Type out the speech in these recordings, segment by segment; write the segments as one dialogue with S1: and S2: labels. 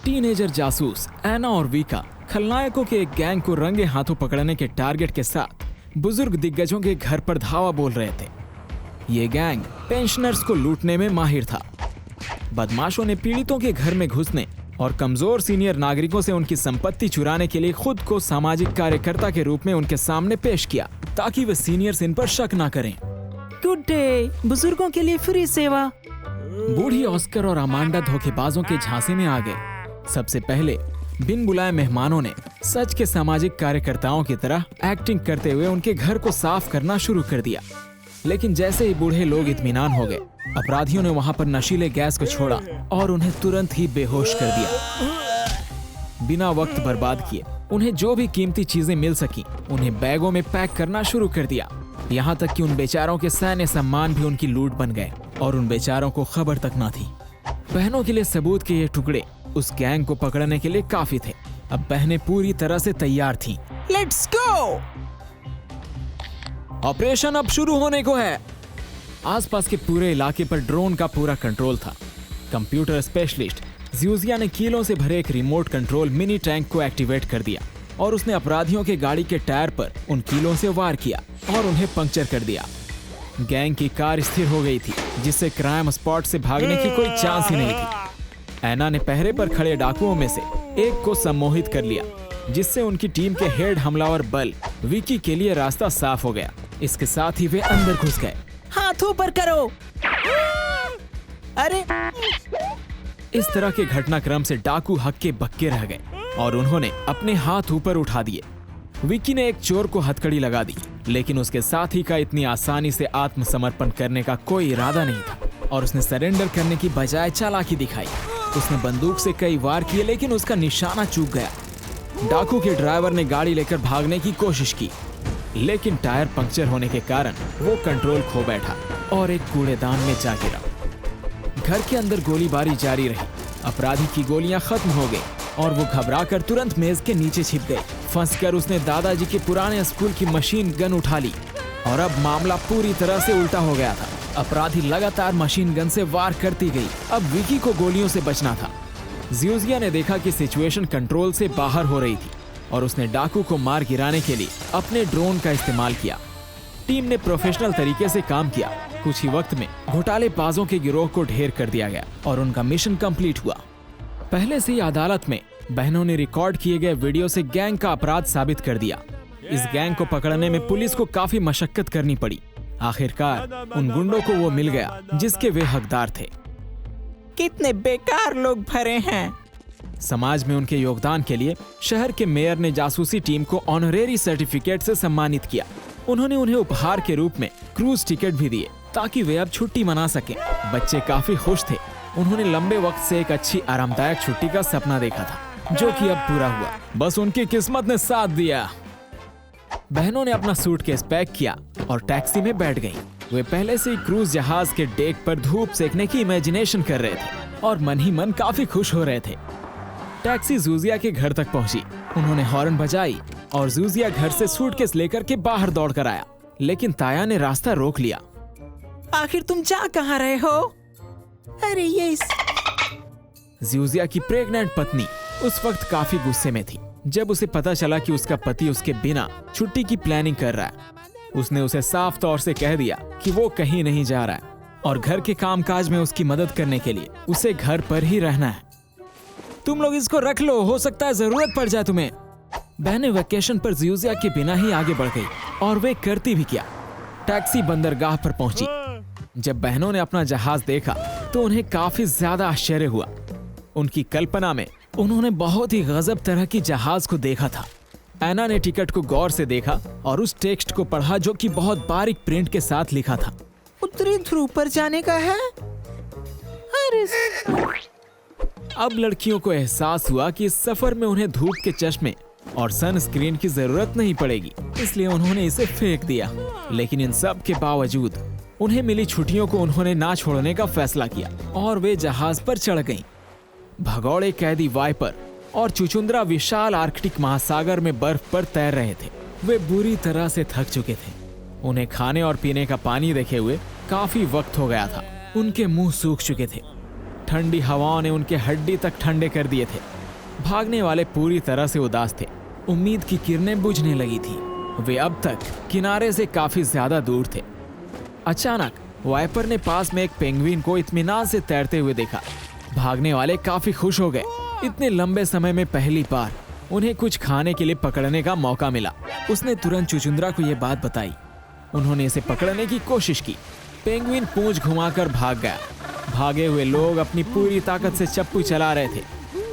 S1: Teenager जासूस एना और वीका खलनायकों के एक गैंग को रंगे हाथों पकड़ने के टारगेट के साथ बुजुर्ग दिग्गजों के घर पर धावा बोल रहे थे। ये गैंग पेंशनर्स को लूटने में माहिर था। बदमाशों ने पीड़ितों के घर में घुसने और कमजोर सीनियर नागरिकों से उनकी संपत्ति चुराने के लिए खुद को सामाजिक कार्यकर्ता के रूप में उनके सामने पेश किया ताकि वे सीनियर्स इन पर शक ना करें।
S2: गुड डे, बुजुर्गों के लिए फ्री सेवा।
S1: बूढ़ी ऑस्कर और अमांडा धोखेबाजों के झांसे में आ गए। सबसे पहले बिन बुलाए मेहमानों ने सच के सामाजिक कार्यकर्ताओं की तरह एक्टिंग करते हुए उनके घर को साफ करना शुरू कर दिया। लेकिन जैसे ही बूढ़े लोग इत्मीनान हो गए, अपराधियों ने वहां पर नशीले गैस को छोड़ा और उन्हें तुरंत ही बेहोश कर दिया। बिना वक्त बर्बाद किए उन्हें जो भी कीमती चीजें मिल सकी उन्हें बैगों में पैक करना शुरू कर दिया। यहाँ तक कि उन बेचारों के सैन्य सम्मान भी उनकी लूट बन गए और उन बेचारों को खबर तक न थी। बहनों के लिए सबूत के ये टुकड़े उस गैंग को पकड़ने के लिए काफी थे। अब बहनें पूरी तरह से तैयार थीं।
S2: Let's go!
S1: ऑपरेशन अब शुरू होने को है। आसपास के पूरे इलाके पर ड्रोन का पूरा कंट्रोल था। कंप्यूटर स्पेशलिस्ट ज़्यूज़िया ने कीलों से भरे एक रिमोट कंट्रोल मिनी टैंक को एक्टिवेट कर दिया और उसने अपराधियों के गाड़ी के टायर पर उन कीलों से वार किया और उन्हें पंक्चर कर दिया। गैंग की कार स्थिर हो गई थी, जिससे क्राइम स्पॉट से भागने की कोई चांस ही नहीं थी। एना ने पहरे पर खड़े डाकुओं में से एक को सम्मोहित कर लिया, जिससे उनकी टीम के हेड हमलावर बल विकी के लिए रास्ता साफ हो गया। इसके साथ ही वे अंदर घुस गए।
S2: हाथ ऊपर करो। अरे
S1: इस तरह के घटनाक्रम से डाकू हक्के बक्के रह गए और उन्होंने अपने हाथ ऊपर उठा दिए। विकी ने एक चोर को हथकड़ी लगा दी, लेकिन उसके साथी का इतनी आसानी से आत्मसमर्पण करने का कोई इरादा नहीं था और उसने सरेंडर करने की बजाय चालाकी दिखाई। उसने बंदूक से कई वार किए, लेकिन उसका निशाना चूक गया। डाकू के ड्राइवर ने गाड़ी लेकर भागने की कोशिश की, लेकिन टायर पंक्चर होने के कारण वो कंट्रोल खो बैठा और एक कूड़ेदान में जा गिरा। घर के अंदर गोलीबारी जारी रही। अपराधी की गोलियां खत्म हो गई और वो घबराकर तुरंत मेज के नीचे छिप गए। फंसकर उसने दादाजी के पुराने स्कूल की मशीन गन उठा ली और अब मामला पूरी तरह से उल्टा हो गया था। अपराधी लगातार मशीन गन से वार करती गई। अब विकी को गोलियों से बचना था। ज़्यूज़िया ने देखा कि सिचुएशन कंट्रोल से बाहर हो रही थी और उसने डाकू को मार गिराने के लिए अपने ड्रोन का इस्तेमाल किया। टीम ने प्रोफेशनल तरीके से काम किया। कुछ ही वक्त में घोटालेबाजों के गिरोह को ढेर कर दिया गया और उनका मिशन कंप्लीट हुआ। पहले से ही अदालत में बहनों ने रिकॉर्ड किए गए वीडियो से गैंग का अपराध साबित कर दिया। इस गैंग को पकड़ने में पुलिस को काफी मशक्कत करनी पड़ी। आखिरकार उन गुंडों को वो मिल गया जिसके वे हकदार थे।
S2: कितने बेकार लोग भरे हैं।
S1: समाज में उनके योगदान के लिए शहर के मेयर ने जासूसी टीम को ऑनरेरी सर्टिफिकेट से सम्मानित किया। उन्होंने उन्हें उपहार के रूप में क्रूज टिकट भी दिए ताकि वे अब छुट्टी मना सकें। बच्चे काफी खुश थे। उन्होंने लंबे वक्त से एक अच्छी आरामदायक छुट्टी का सपना देखा था, जो कि अब पूरा हुआ। बस उनकी किस्मत ने साथ दिया। बहनों ने अपना सूटकेस पैक किया और टैक्सी में बैठ गईं। वे पहले से ही क्रूज जहाज के डेक पर धूप सेकने की इमेजिनेशन कर रहे थे और मन ही मन काफी खुश हो रहे थे। टैक्सी ज़्यूज़िया के घर तक पहुंची। उन्होंने हॉर्न बजाई और ज़्यूज़िया घर से सूटकेस लेकर के बाहर दौड़ कर आया, लेकिन ताया ने रास्ता रोक लिया।
S2: आखिर तुम जा कहाँ रहे हो? अरे ये
S1: ज़्यूज़िया की प्रेग्नेंट पत्नी उस वक्त काफी गुस्से में थी जब उसे पता चला कि उसका पति उसके बिना छुट्टी की प्लानिंग कर रहा है। उसने उसे साफ तौर से कह दिया कि वो कहीं नहीं जा रहा है और घर के कामकाज में उसकी मदद करने के लिए उसे घर पर ही रहना है। तुम लोग इसको रख लो, हो सकता है जरूरत पड़ जाए तुम्हें। बहनें वेकेशन पर ज़्यूज़िया के बिना ही आगे बढ़ गई और वे करती भी क्या। टैक्सी बंदरगाह पर पहुंची। जब बहनों ने अपना जहाज देखा तो उन्हें काफी ज्यादा आश्चर्य हुआ। उनकी कल्पना में उन्होंने बहुत ही गजब तरह की जहाज को देखा था। एना ने टिकट को गौर से देखा और उस टेक्स्ट को पढ़ा जो कि बहुत बारीक प्रिंट के साथ लिखा था।
S2: उत्तरी ध्रुव पर जाने का है। अरे
S1: अब लड़कियों को एहसास हुआ कि इस सफर में उन्हें धूप के चश्मे और सनस्क्रीन की जरूरत नहीं पड़ेगी, इसलिए उन्होंने इसे फेंक दिया। लेकिन इन सब के बावजूद उन्हें मिली छुट्टियों को उन्होंने ना छोड़ने का फैसला किया और वे जहाज पर चढ़ गईं। भगौड़े कैदी वाइपर और चुचुंद्रा विशाल आर्कटिक महासागर में बर्फ पर तैर रहे थे। वे बुरी तरह से थक चुके थे। उन्हें खाने और पीने का पानी देखे हुए काफी वक्त हो गया था। उनके मुंह सूख चुके थे। ठंडी हवाओं ने उनके हड्डी तक ठंडे कर दिए थे। भागने वाले पूरी तरह से उदास थे। उम्मीद की किरणें बुझने लगी थी। वे अब तक किनारे से काफी ज्यादा दूर थे। अचानक वाइपर ने पास में एक पेंगुइन को इत्मीनान से तैरते हुए देखा। भागने वाले काफी खुश हो गए। इतने लंबे समय में पहली बार उन्हें कुछ खाने के लिए पकड़ने का मौका मिला। उसने तुरंत चुचुंद्रा को यह बात बताई। उन्होंने इसे पकड़ने की कोशिश की। पेंगुइन पूंछ घुमाकर भाग गया। भागे हुए लोग अपनी पूरी ताकत से चप्पू चला रहे थे,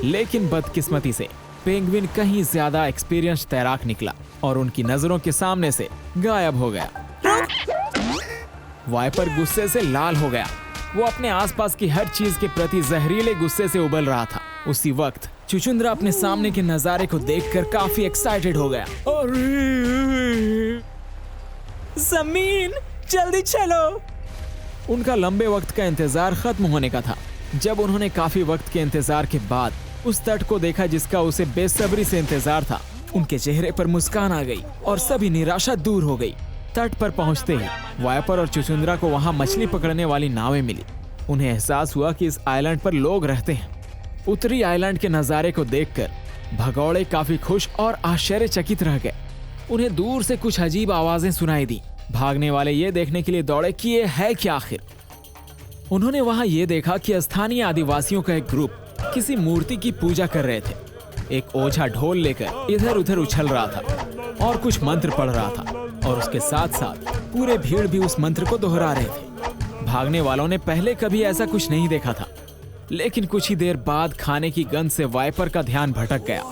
S1: लेकिन बदकिस्मती से पेंगुइन कहीं ज्यादा एक्सपीरियंस तैराक निकला और उनकी नजरों के सामने से गायब हो गया। वाइपर गुस्से से लाल हो गया। वो अपने आसपास की हर चीज के प्रति जहरीले गुस्से से उबल रहा था। उसी वक्त चुचुंद्रा अपने सामने के नजारे को देखकर काफी एक्साइटेड हो गया।
S2: जमीन, जल्दी चलो।
S1: उनका लंबे वक्त का इंतजार खत्म होने का था जब उन्होंने काफी वक्त के इंतजार के बाद उस तट को देखा जिसका उसे बेसब्री से इंतजार था। उनके चेहरे पर मुस्कान आ गई और सभी निराशा दूर हो गई। तट पर पहुंचते ही वाइपर और चुचुंद्रा को वहां मछली पकड़ने वाली नावें मिली। उन्हें एहसास हुआ कि इस आइलैंड पर लोग रहते हैं। उत्तरी आइलैंड के नजारे को देखकर भगौड़े काफी खुश और आश्चर्यचकित रह गए। उन्हें दूर से कुछ अजीब आवाजें सुनाई दी। भागने वाले ये देखने के लिए दौड़े कि ये है क्या आखिर। उन्होंने वहां ये देखा कि स्थानीय आदिवासियों का एक ग्रुप किसी मूर्ति की पूजा कर रहे थे। एक ओझा ढोल लेकर इधर उधर उछल रहा था और कुछ मंत्र पढ़ रहा था, और उसके साथ साथ पूरे भीड़ भी उस मंत्र को दोहरा रहे थे। भागने वालों ने पहले कभी ऐसा कुछ नहीं देखा था, लेकिन कुछ ही देर बाद खाने की गंध से वाइपर का ध्यान भटक गया।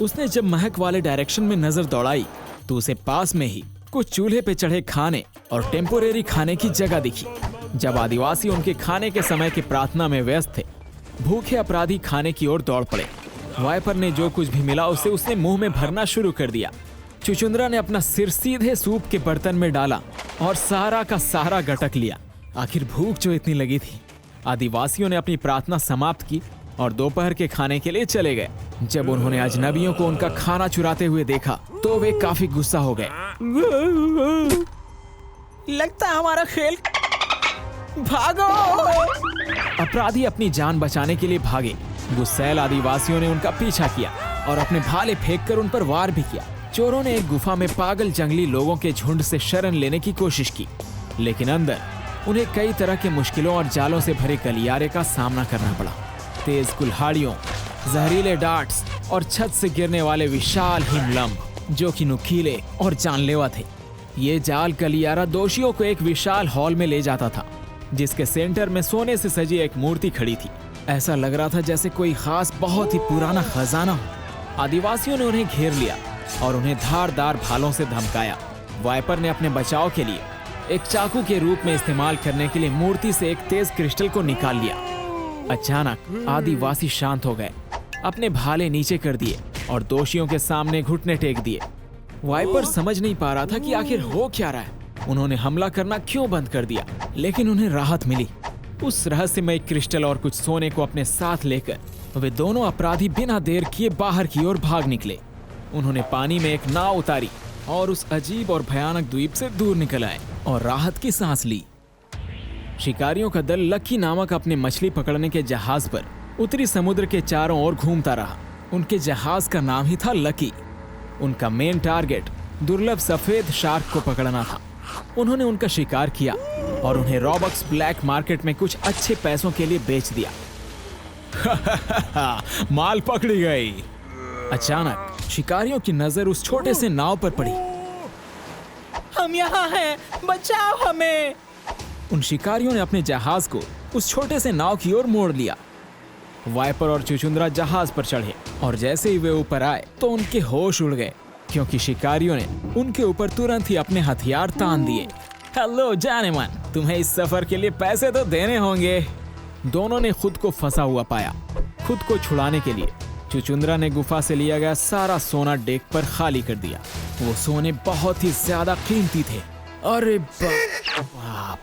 S1: उसने जब महक वाले डायरेक्शन में नजर दौड़ाई तो उसे पास में ही कुछ चूल्हे पे चढ़े खाने और टेम्पोरेरी खाने की जगह दिखी। जब आदिवासी उनके खाने के समय की प्रार्थना में व्यस्त थे, भूखे अपराधी खाने की ओर दौड़ पड़े। वाइपर ने जो कुछ भी मिला उसे उसने मुंह में भरना शुरू कर दिया। चुचुंद्रा ने अपना सिर सीधे सूप के बर्तन में डाला और सारा का सारा गटक लिया। आखिर भूख जो इतनी लगी थी। आदिवासियों ने अपनी प्रार्थना समाप्त की और दोपहर के खाने के लिए चले गए। जब उन्होंने अजनबियों को उनका खाना चुराते हुए देखा तो वे काफी गुस्सा हो गए।
S2: लगता है हमारा खेल। भागो!
S1: अपराधी अपनी जान बचाने के लिए भागे। गुस्सैल आदिवासियों ने उनका पीछा किया और अपने भाले फेंककर उन पर वार भी किया। चोरों ने एक गुफा में पागल जंगली लोगों के झुंड से शरण लेने की कोशिश की, लेकिन अंदर उन्हें कई तरह के मुश्किलों और जालों से भरे गलियारे का सामना करना पड़ा। तेज कुल्हाड़ियों, जहरीले डार्ट्स और छत से गिरने वाले विशाल हिमलंब जो कि नुकीले और जानलेवा थे। ये जाल गलियारा दोषियों को एक विशाल हॉल में ले जाता था, जिसके सेंटर में सोने से सजी एक मूर्ति खड़ी थी। ऐसा लग रहा था जैसे कोई खास बहुत ही पुराना खजाना हो। आदिवासियों ने उन्हें घेर लिया और उन्हें धारदार भालों से धमकाया। वाइपर ने अपने बचाव के लिए एक चाकू के रूप में इस्तेमाल करने के लिए मूर्ति से एक तेज क्रिस्टल को निकाल लिया। अचानक आदिवासी शांत हो गए, अपने भाले नीचे कर दिए और दोषियों के सामने घुटने टेक दिए। वाइपर समझ नहीं पा रहा था कि आखिर हो क्या रहा है। उन्होंने हमला करना क्यों बंद कर दिया, लेकिन उन्हें राहत मिली। उस रहस्यमय क्रिस्टल और कुछ सोने को अपने साथ लेकर वे दोनों अपराधी बिना देर किए बाहर की ओर भाग निकले। उन्होंने पानी में एक नाव उतारी और उस अजीब और भयानक द्वीप से दूर निकल आए और राहत की सांस ली। शिकारियों का दल लकी नामक अपने मछली पकड़ने के जहाज पर उत्तरी समुद्र के चारों ओर घूमता रहा। उनके जहाज का नाम ही था लकी। उनका मेन टारगेट दुर्लभ सफेद शार्क को पकड़ना था। उन्होंने उनका शिकार किया और उन्हें रॉबक्स ब्लैक मार्केट में कुछ अच्छे पैसों के लिए बेच दिया। माल पकड़ी गई। अचानक शिकारियों की नजर उस छोटे से नाव पर पड़ी।
S2: हम यहाँ हैं, बचाओ हमें!
S1: उन शिकारियों ने अपने जहाज को उस छोटे से नाव की ओर मोड़ लिया। वाइपर और चुचुंद्रा जहाज पर चढ़े और जैसे ही वे ऊपर आए तो उनके होश उड़ गए, क्योंकि शिकारियों ने उनके ऊपर तुरंत ही अपने हथियार तान दिए। हेलो जानेमन, तुम्हें इस सफर के लिए पैसे तो देने होंगे। दोनों ने खुद को फंसा हुआ पाया। खुद को छुड़ाने के लिए चुचुंद्रा ने गुफा से लिया गया सारा सोना डेक पर खाली कर दिया। वो सोने बहुत ही ज्यादा कीमती थे। अरे बाप!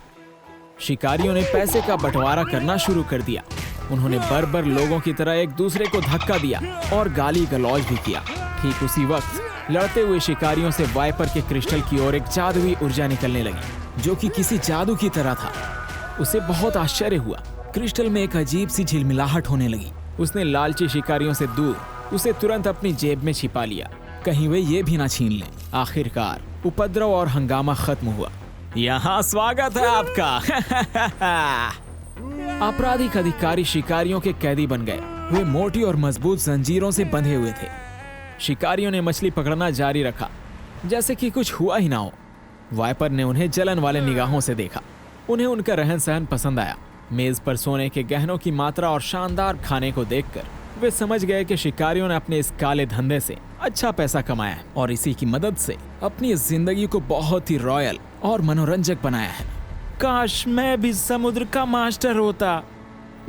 S1: शिकारियों ने पैसे का बंटवारा करना शुरू कर दिया। उन्होंने बर्बर लोगों की तरह एक दूसरे को धक्का दिया और गाली गलौज भी किया। ठीक उसी वक्त लड़ते हुए शिकारियों से वाइपर के क्रिस्टल की ओर एक जादुई ऊर्जा निकलने लगी, जो कि किसी जादू की तरह था। उसे बहुत आश्चर्य हुआ। क्रिस्टल में एक अजीब सी झिलमिलाहट होने लगी। उसने लालची शिकारियों से दूर उसे तुरंत अपनी जेब में छिपा लिया, कहीं वे ये भी ना छीन लें। आखिरकार उपद्रव और हंगामा खत्म हुआ। यहाँ स्वागत है आपका। आपराधिक अधिकारी शिकारियों के कैदी बन गए। वे मोटी और मजबूत जंजीरों से बंधे हुए थे। शिकारियों ने मछली पकड़ना जारी रखा जैसे कि कुछ हुआ ही ना हो। वाइपर ने उन्हें जलन वाले निगाहों से देखा। उन्हें उनका रहन सहन पसंद आया। मेज पर सोने के गहनों की मात्रा और शानदार खाने को देखकर वे समझ गए कि शिकारियों ने अपने इस काले धंधे से अच्छा पैसा कमाया है और इसी की मदद से अपनी जिंदगी को बहुत ही रॉयल और मनोरंजक बनाया है। काश मैं भी समुद्र का मास्टर होता।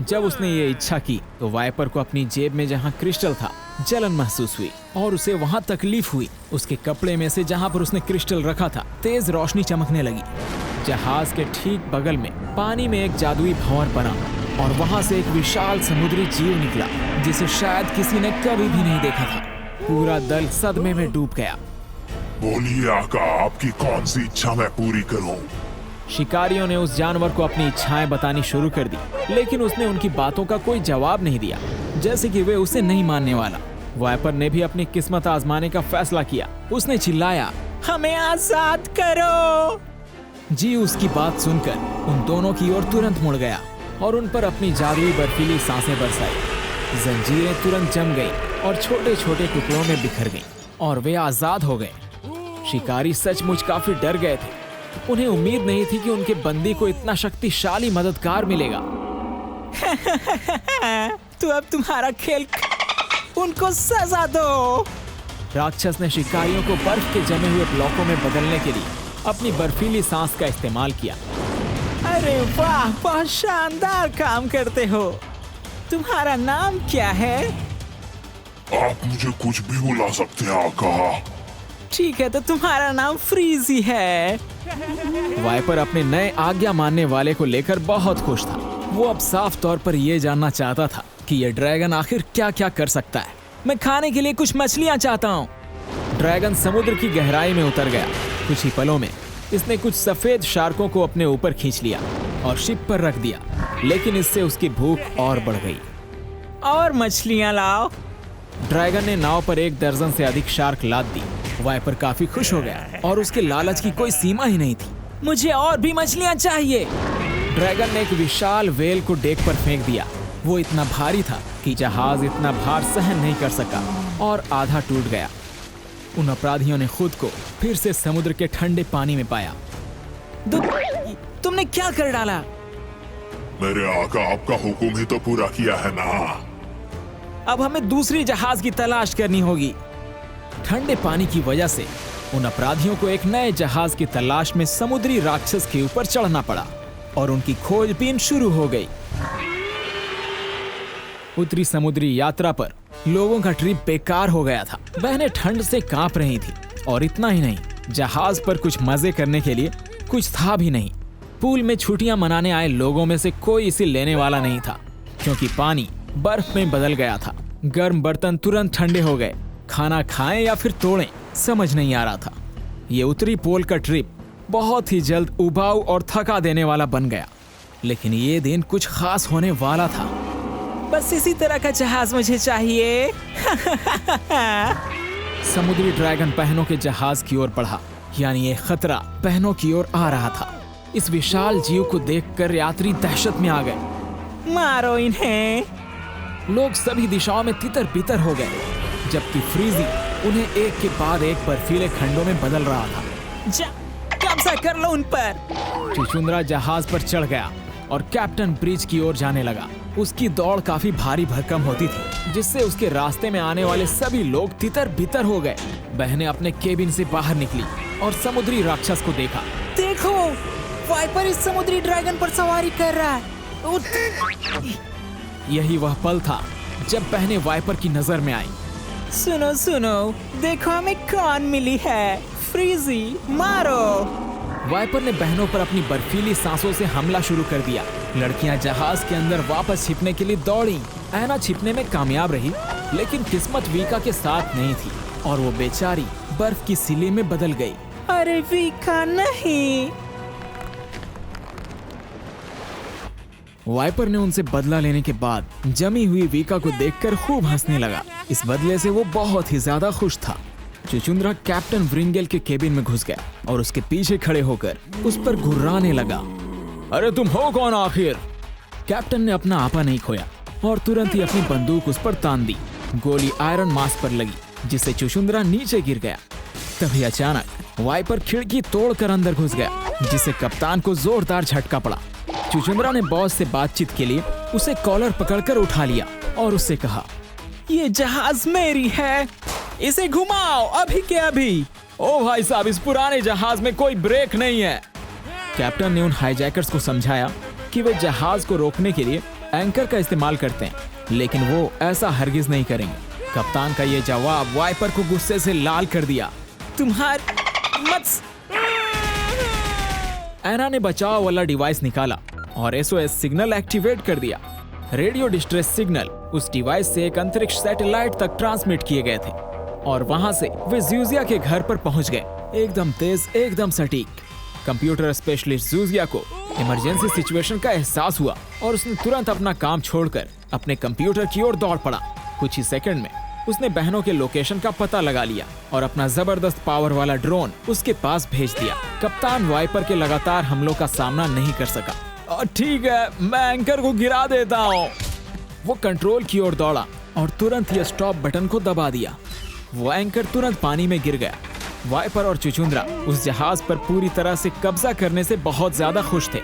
S1: जब उसने ये इच्छा की तो वाइपर को अपनी जेब में जहाँ क्रिस्टल था जलन महसूस हुई और उसे वहाँ तकलीफ हुई। उसके कपड़े में से जहाँ पर उसने क्रिस्टल रखा था तेज रोशनी चमकने लगी। जहाज के ठीक बगल में पानी में एक जादुई भंवर बना और वहाँ से एक विशाल समुद्री जीव निकला जिसे शायद किसी ने कभी भी नहीं देखा था। पूरा दल सदमे में डूब गया।
S3: बोलिए आका, आपकी कौन सी इच्छा मैं पूरी करूं?
S1: शिकारियों ने उस जानवर को अपनी इच्छाएं बतानी शुरू कर दी, लेकिन उसने उनकी बातों का कोई जवाब नहीं दिया, जैसे कि वे उसे नहीं मानने वाला। वाइपर ने भी अपनी किस्मत आजमाने का फैसला किया। उसने चिल्लाया, हमें आजाद करो। जी उसकी बात सुनकर उन दोनों की ओर तुरंत मुड़ गया और उन पर अपनी जादुई बर्फीली सांसें बरसाई। जंजीरें तुरंत जम गईं और छोटे छोटे टुकड़ों में बिखर गईं और वे आजाद हो गए। शिकारी सचमुच काफी डर गए थे। उन्हें उम्मीद नहीं थी कि उनके बंदी को इतना शक्तिशाली मददगार मिलेगा।
S2: तो अब तुम्हारा खेल, उनको सजा दो।
S1: राक्षस ने शिकारियों को बर्फ के जमे हुए ब्लॉकों में बदलने के लिए अपनी बर्फीली सांस का इस्तेमाल किया।
S2: अरे वाह, बहुत शानदार काम करते हो। तुम्हारा नाम क्या है?
S3: आप मुझे कुछ भी बुला सकते हैं आका।
S2: ठीक है, तो तुम्हारा नाम फ्रीजी है।
S1: वाइपर अपने नए आज्ञा मानने वाले को लेकर बहुत खुश था। वो अब साफ तौर पर यह जानना चाहता था कि ये ड्रैगन आखिर क्या क्या कर सकता है।
S2: मैं खाने के लिए कुछ मछलियाँ चाहता हूँ।
S1: ड्रैगन समुद्र की गहराई में उतर गया। कुछ ही पलों में इसने कुछ सफेद शार्कों को अपने ऊपर खींच लिया और शिप पर रख दिया, लेकिन इससे उसकी भूख और बढ़ गई।
S2: और मछलियाँ लाओ।
S1: ड्रैगन ने नाव पर 1 दर्जन से अधिक शार्क लाद दी। वाइपर काफी खुश हो गया और उसके लालच की कोई सीमा ही नहीं थी।
S2: मुझे और भी मछलियाँ चाहिए।
S1: ड्रैगन ने एक विशाल वेल को डेक पर फेंक दिया। वो इतना भारी था कि जहाज इतना भार सहन नहीं कर सका और आधा टूट गया। उन अपराधियों ने खुद को फिर से समुद्र के ठंडे पानी में पाया।
S2: तुमने क्या कर डाला?
S3: मेरे आका, आपका हुक्म ही तो पूरा किया है ना।
S2: अब हमें दूसरी जहाज की तलाश करनी होगी।
S1: ठंडे पानी की वजह से उन अपराधियों को एक नए जहाज की तलाश में समुद्री राक्षस के ऊपर चढ़ना पड़ा और उनकी खोजबीन शुरू हो गई। उत्तरी समुद्री यात्रा पर लोगों का ट्रिप बेकार हो गया था। बहनें ठंड से कांप रही थी और इतना ही नहीं, जहाज पर कुछ मजे करने के लिए कुछ था भी नहीं। पूल में छुट्टियां मनाने आए लोगों में से कोई इसे लेने वाला नहीं था, क्योंकि पानी बर्फ में बदल गया था। गर्म बर्तन तुरंत ठंडे हो गए। खाना खाएं या फिर तोड़ें, समझ नहीं आ रहा था। ये उत्तरी पोल का ट्रिप बहुत ही जल्द उबाऊ और थका देने वाला बन गया, लेकिन ये दिन कुछ खास होने वाला था।
S2: बस इसी तरह का जहाज मुझे चाहिए।
S1: समुद्री ड्रैगन बहनों के जहाज की ओर बढ़ा, यानी ये खतरा बहनों की ओर आ रहा था। इस विशाल जीव को देखकर यात्री दहशत में आ गए।
S2: मारो इन्हें।
S1: लोग सभी दिशाओं में तितर बितर हो गए, जबकि फ्रीजी उन्हें एक के बाद एक बर्फीले खंडों में बदल रहा था।
S2: कब्जा कर लो उन पर।
S1: चिचुंद्रा जहाज पर चढ़ गया और कैप्टन ब्रिज की ओर जाने लगा। उसकी दौड़ काफी भारी भरकम होती थी, जिससे उसके रास्ते में आने वाले सभी लोग तितर बितर हो गए। बहनें अपने केबिन से बाहर निकली और समुद्री राक्षस को देखा।
S2: देखो, वाइपर इस समुद्री ड्रैगन पर सवारी कर रहा है।
S1: यही वह पल था जब बहनें वाइपर की नजर में आई।
S2: सुनो सुनो, देखो हमें कौन मिली है। फ्रीजी, मारो।
S1: वाइपर ने बहनों पर अपनी बर्फीली सांसों से हमला शुरू कर दिया। लड़कियां जहाज के अंदर वापस छिपने के लिए दौड़ी। ऐना छिपने में कामयाब रही, लेकिन किस्मत वीका के साथ नहीं थी और वो बेचारी बर्फ की सिले में बदल गई।
S2: अरे वीका नहीं।
S1: वाइपर ने उनसे बदला लेने के बाद जमी हुई वीका को देखकर खूब हंसने लगा। इस बदले से वो बहुत ही ज्यादा खुश था। चुचुंद्रा कैप्टन व्रिंगेल के केबिन में घुस गया और उसके पीछे खड़े होकर उस पर घुर्राने लगा। अरे तुम हो कौन आखिर? कैप्टन ने अपना आपा नहीं खोया और तुरंत ही अपनी बंदूक उस पर तान दी। गोली आयरन मास्क पर लगी जिससे चुचुंद्रा नीचे गिर गया। तभी अचानक वाइपर खिड़की तोड़कर अंदर घुस गया जिससे कप्तान को जोरदार झटका पड़ा। चुचुंद्रा ने बॉस से बातचीत के लिए उसे कॉलर पकड़कर उठा लिया और उससे कहा,
S2: ये जहाज मेरी है, इसे घुमाओ अभी के अभी।
S1: ओ भाई साहब, इस पुराने जहाज में कोई ब्रेक नहीं है। कैप्टन ने उन हाईजैकर्स को समझाया कि वे जहाज को रोकने के लिए एंकर का इस्तेमाल करते हैं, लेकिन वो ऐसा हरगिज नहीं करेंगे। कप्तान का ये जवाब वाइपर को गुस्से से लाल कर दिया।
S2: तुम्हारी मत।
S1: एना ने बचाव वाला डिवाइस निकाला और एसओएस सिग्नल एक्टिवेट कर दिया। रेडियो डिस्ट्रेस सिग्नल उस डिवाइस से एक अंतरिक्ष सैटेलाइट तक ट्रांसमिट किए गए थे और वहां से वे ज़ूज़िया के घर पर पहुंच गए। एकदम तेज, एकदम सटीक। कंप्यूटर स्पेशलिस्ट ज़ूज़िया को इमरजेंसी सिचुएशन का एहसास हुआ और उसने तुरंत अपना काम छोड़कर अपने कंप्यूटर की ओर दौड़ पड़ा। कुछ ही सेकंड में उसने बहनों के लोकेशन का पता लगा लिया और अपना जबरदस्त पावर वाला ड्रोन उसके पास भेज दिया। कप्तान वाइपर के लगातार हमलों का सामना नहीं कर सका। और ठीक है, मैं एंकर को गिरा देता हूँ। वो कंट्रोल की ओर दौड़ा और तुरंत ही स्टॉप बटन को दबा दिया। वो एंकर तुरंत पानी में गिर गया। वाइपर और चुचुंद्रा उस जहाज पर पूरी तरह से कब्जा करने से बहुत ज्यादा खुश थे।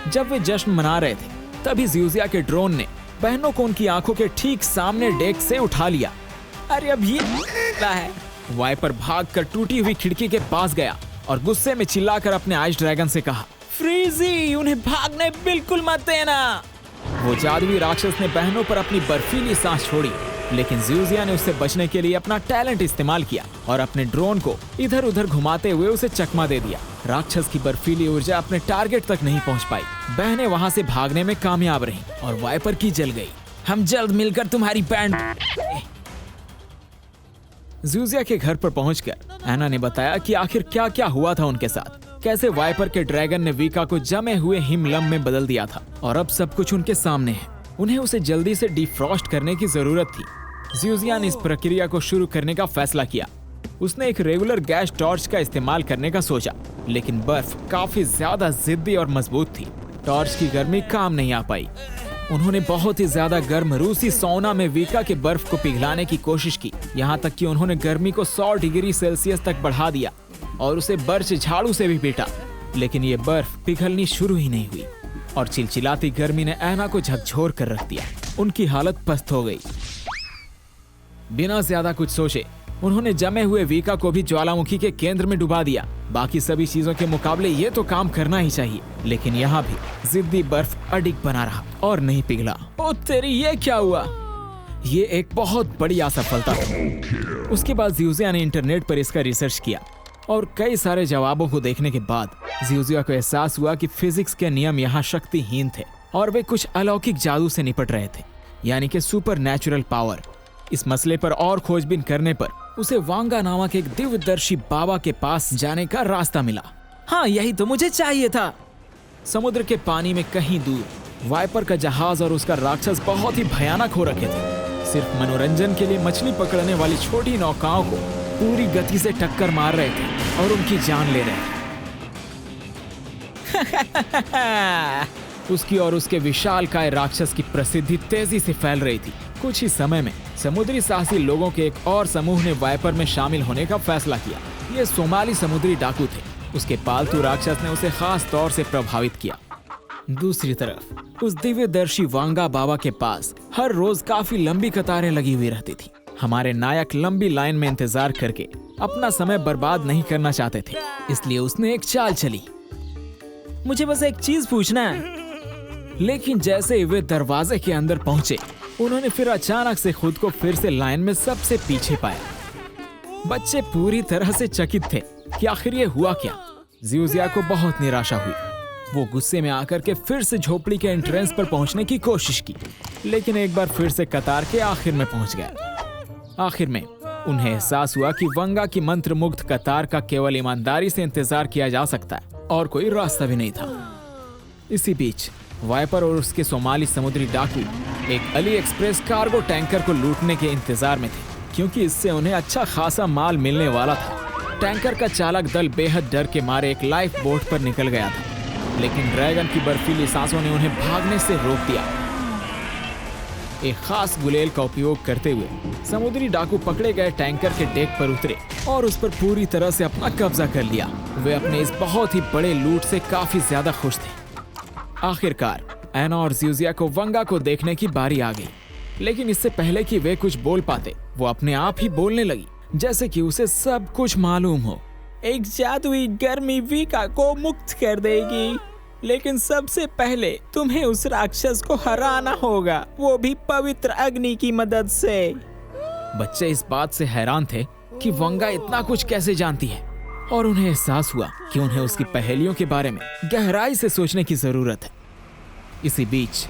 S1: जब वे जश्न मना रहे थे तभी ज़ूज़िया के ड्रोन ने बहनों को उनकी आंखों के ठीक सामने डेक से उठा लिया।
S2: अरे अब ये क्या है?
S1: वाइपर भागकर टूटी हुई खिड़की के पास गया और गुस्से में चिल्लाकर अपने आइस ड्रैगन से कहा,
S2: फ्रीजी, उन्हें भागने बिल्कुल मत देना।
S1: वो जादुई राक्षस ने बहनों पर अपनी बर्फीली सांस छोड़ी, लेकिन ज़ूज़िया ने उससे बचने के लिए अपना टैलेंट इस्तेमाल किया और अपने ड्रोन को इधर उधर घुमाते हुए उसे चकमा दे दिया। राक्षस की बर्फीली ऊर्जा अपने टारगेट तक नहीं पहुंच पाई। बहनें वहां से भागने में कामयाब रहीं और वाइपर की जल गई।
S2: हम जल्द मिलकर तुम्हारी बैंड।
S1: ज़ूज़िया के घर पर पहुंचकर एना ने बताया कि आखिर क्या क्या हुआ था उनके साथ। कैसे वाइपर के ड्रैगन ने वीका को जमे हुए हिमलम में बदल दिया था और अब सब कुछ उनके सामने है। उन्हें उसे जल्दी से डिफ्रॉस्ट करने की जरूरत थी। ज़ूज़िया ने इस प्रक्रिया को शुरू करने का फैसला किया। उसने एक रेगुलर गैस टॉर्च का इस्तेमाल करने का सोचा, लेकिन बर्फ काफी ज्यादा जिद्दी और मजबूत थी। टॉर्च की गर्मी काम नहीं आ पाई। उन्होंने बहुत ही ज्यादा गर्म रूसी सौना में वीका के बर्फ को पिघलाने की कोशिश की, यहाँ तक कि उन्होंने गर्मी को 100 डिग्री सेल्सियस तक बढ़ा दिया और उसे बर्फ झाड़ू से भी पीटा, लेकिन ये बर्फ पिघलनी शुरू ही नहीं हुई और चिलचिलाती गर्मी ने एना को झकझोर कर रख दिया। उनकी हालत पस्त हो गई। बिना ज्यादा कुछ सोचे उन्होंने जमे हुए वीका को भी ज्वालामुखी के केंद्र में डुबा दिया। बाकी सभी चीजों के मुकाबले ये तो काम करना ही चाहिए, लेकिन यहाँ भी जिद्दी बर्फ अडिग बना रहा और नहीं पिघला। ओ तेरी, ये क्या हुआ? ये एक बहुत बड़ी असफलता थी। उसके बाद ज़ूज़िया ने इंटरनेट पर इसका रिसर्च किया और कई सारे जवाबों को देखने के बाद ज़ूज़िया को एहसास हुआ कि फिजिक्स के नियम यहाँ शक्तिहीन थे और वे कुछ अलौकिक जादू से निपट रहे थे, यानी कि सुपर नेचुरल पावर। इस मसले पर और खोजबीन करने पर उसे वांगा नामक एक दिव्यदर्शी बाबा के पास जाने का रास्ता मिला।
S2: हाँ, यही तो मुझे चाहिए था।
S1: समुद्र के पानी में कहीं दूर वाइपर का जहाज और उसका राक्षस बहुत ही भयानक हो रखे थे। सिर्फ मनोरंजन के लिए मछली पकड़ने वाली छोटी नौकाओं को पूरी गति से टक्कर मार रहे थे और उनकी जान ले रहे थे। उसकी और उसके विशालकाय राक्षस की प्रसिद्धि तेजी से फैल रही थी। कुछ ही समय में समुद्री साहसी लोगों के एक और समूह ने वाइपर में शामिल होने का फैसला किया। ये सोमाली समुद्री डाकू थे। उसके पालतू राक्षस ने उसे खास तौर से प्रभावित किया। दूसरी तरफ उस दिव्यदर्शी वांगा बाबा के पास हर रोज काफी लंबी कतारें लगी हुई रहती थी। हमारे नायक लंबी लाइन में इंतजार करके अपना समय बर्बाद नहीं करना चाहते थे, इसलिए उसने एक चाल चली।
S2: मुझे बस एक चीज पूछना है।
S1: लेकिन जैसे ही वे दरवाजे के अंदर पहुंचे, उन्होंने फिर अचानक से खुद को फिर से लाइन में सबसे पीछे पाया। बच्चे पूरी तरह से चकित थे कि आखिर ये हुआ क्या। ज़ूज़िया को बहुत निराशा हुई। वो गुस्से में आकर के फिर से झोपड़ी के एंट्रेंस पर पहुंचने की कोशिश की, लेकिन एक बार फिर से कतार के आखिर में पहुंच गया। आखिर में उन्हें एहसास हुआ कि वंगा की मंत्र मुग्ध कतार का केवल ईमानदारी से इंतजार किया जा सकता है और कोई रास्ता भी नहीं था। इसी बीच वाइपर और उसके सोमाली समुद्री डाकू एक अली एक्सप्रेस कार्गो टैंकर को लूटने के इंतजार में थे, क्योंकि इससे उन्हें अच्छा खासा माल मिलने वाला था। टैंकर का चालक दल बेहद डर के मारे एक लाइफ बोट पर निकल गया था, लेकिन ड्रैगन की बर्फीली सांसों ने उन्हें भागने से रोक दिया। एक खास गुलेल का उपयोग करते हुए समुद्री डाकू पकड़े गए टैंकर के डेक पर उतरे और उस पर पूरी तरह से अपना कब्जा कर लिया। वे अपने इस बहुत ही बड़े लूट से काफी ज्यादा खुश थे। आखिरकार एना और ज़्यूज़िया को वंगा को देखने की बारी आ गई, लेकिन इससे पहले कि वे कुछ बोल पाते, वो अपने आप ही बोलने लगी, जैसे कि उसे सब कुछ मालूम हो।
S2: एक जादुई गर्मी वीका को मुक्त कर देगी, लेकिन सबसे पहले तुम्हें उस राक्षस को हराना होगा, वो भी पवित्र अग्नि की मदद से।
S1: बच्चे इस बात से हैरान थे कि वंगा इतना कुछ कैसे जानती है, और उन्हें एहसास हुआ कि उन्हें उसकी पहेलियों के बारे में गहराई से सोचने की जरूरत है। इसी बीच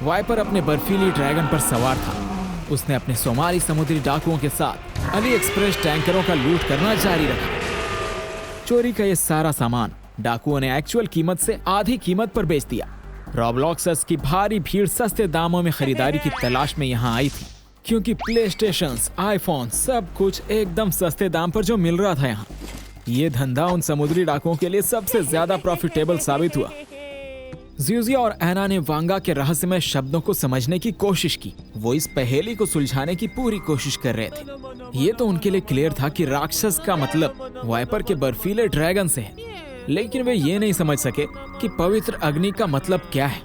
S1: वाइपर अपने बर्फीली ड्रैगन पर सवार था। उसने अपने सोमाली समुद्री डाकुओं के साथ अली एक्सप्रेस टैंकरों का लूट करना जारी रखा। चोरी का ये सारा सामान डाकुओं ने एक्चुअल कीमत से आधी कीमत पर बेच दिया। रॉब्लॉक्सर्स की भारी भीड़ सस्ते दामों में खरीदारी की तलाश में यहाँ आई थी, क्योंकि प्लेस्टेशंस, आईफोन, सब कुछ एकदम सस्ते दाम पर जो मिल रहा था यहाँ। ये धंधा उन समुद्री डाकुओं के लिए सबसे ज्यादा प्रॉफिटेबल साबित हुआ। ज़्यूज़िया और एना ने वांगा के रहस्यमय शब्दों को समझने की कोशिश की। वो इस पहेली को सुलझाने की पूरी कोशिश कर रहे थे। ये तो उनके लिए क्लियर था कि राक्षस का मतलब वाइपर के बर्फीले ड्रैगन से है, लेकिन वे ये नहीं समझ सके कि पवित्र अग्नि का मतलब क्या है।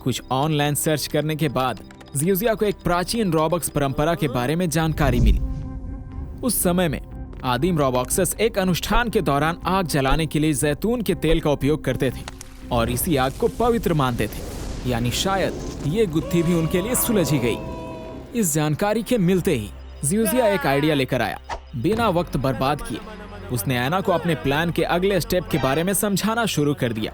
S1: कुछ ऑनलाइन सर्च करने के बाद ज़्यूज़िया को एक प्राचीन रॉबक्स परंपरा के बारे में जानकारी मिली। उस समय में आदिम रॉबॉक्सस एक अनुष्ठान के दौरान आग जलाने के लिए जैतून के तेल का उपयोग करते थे और इसी आग को पवित्र मानते थे, यानी शायद ये गुत्थी भी उनके लिए सुलझी गई। इस जानकारी के मिलते ही ज़्यूज़िया एक आइडिया लेकर आया। बिना वक्त बर्बाद किए उसने एना को अपने प्लान के अगले स्टेप के बारे में समझाना शुरू कर दिया।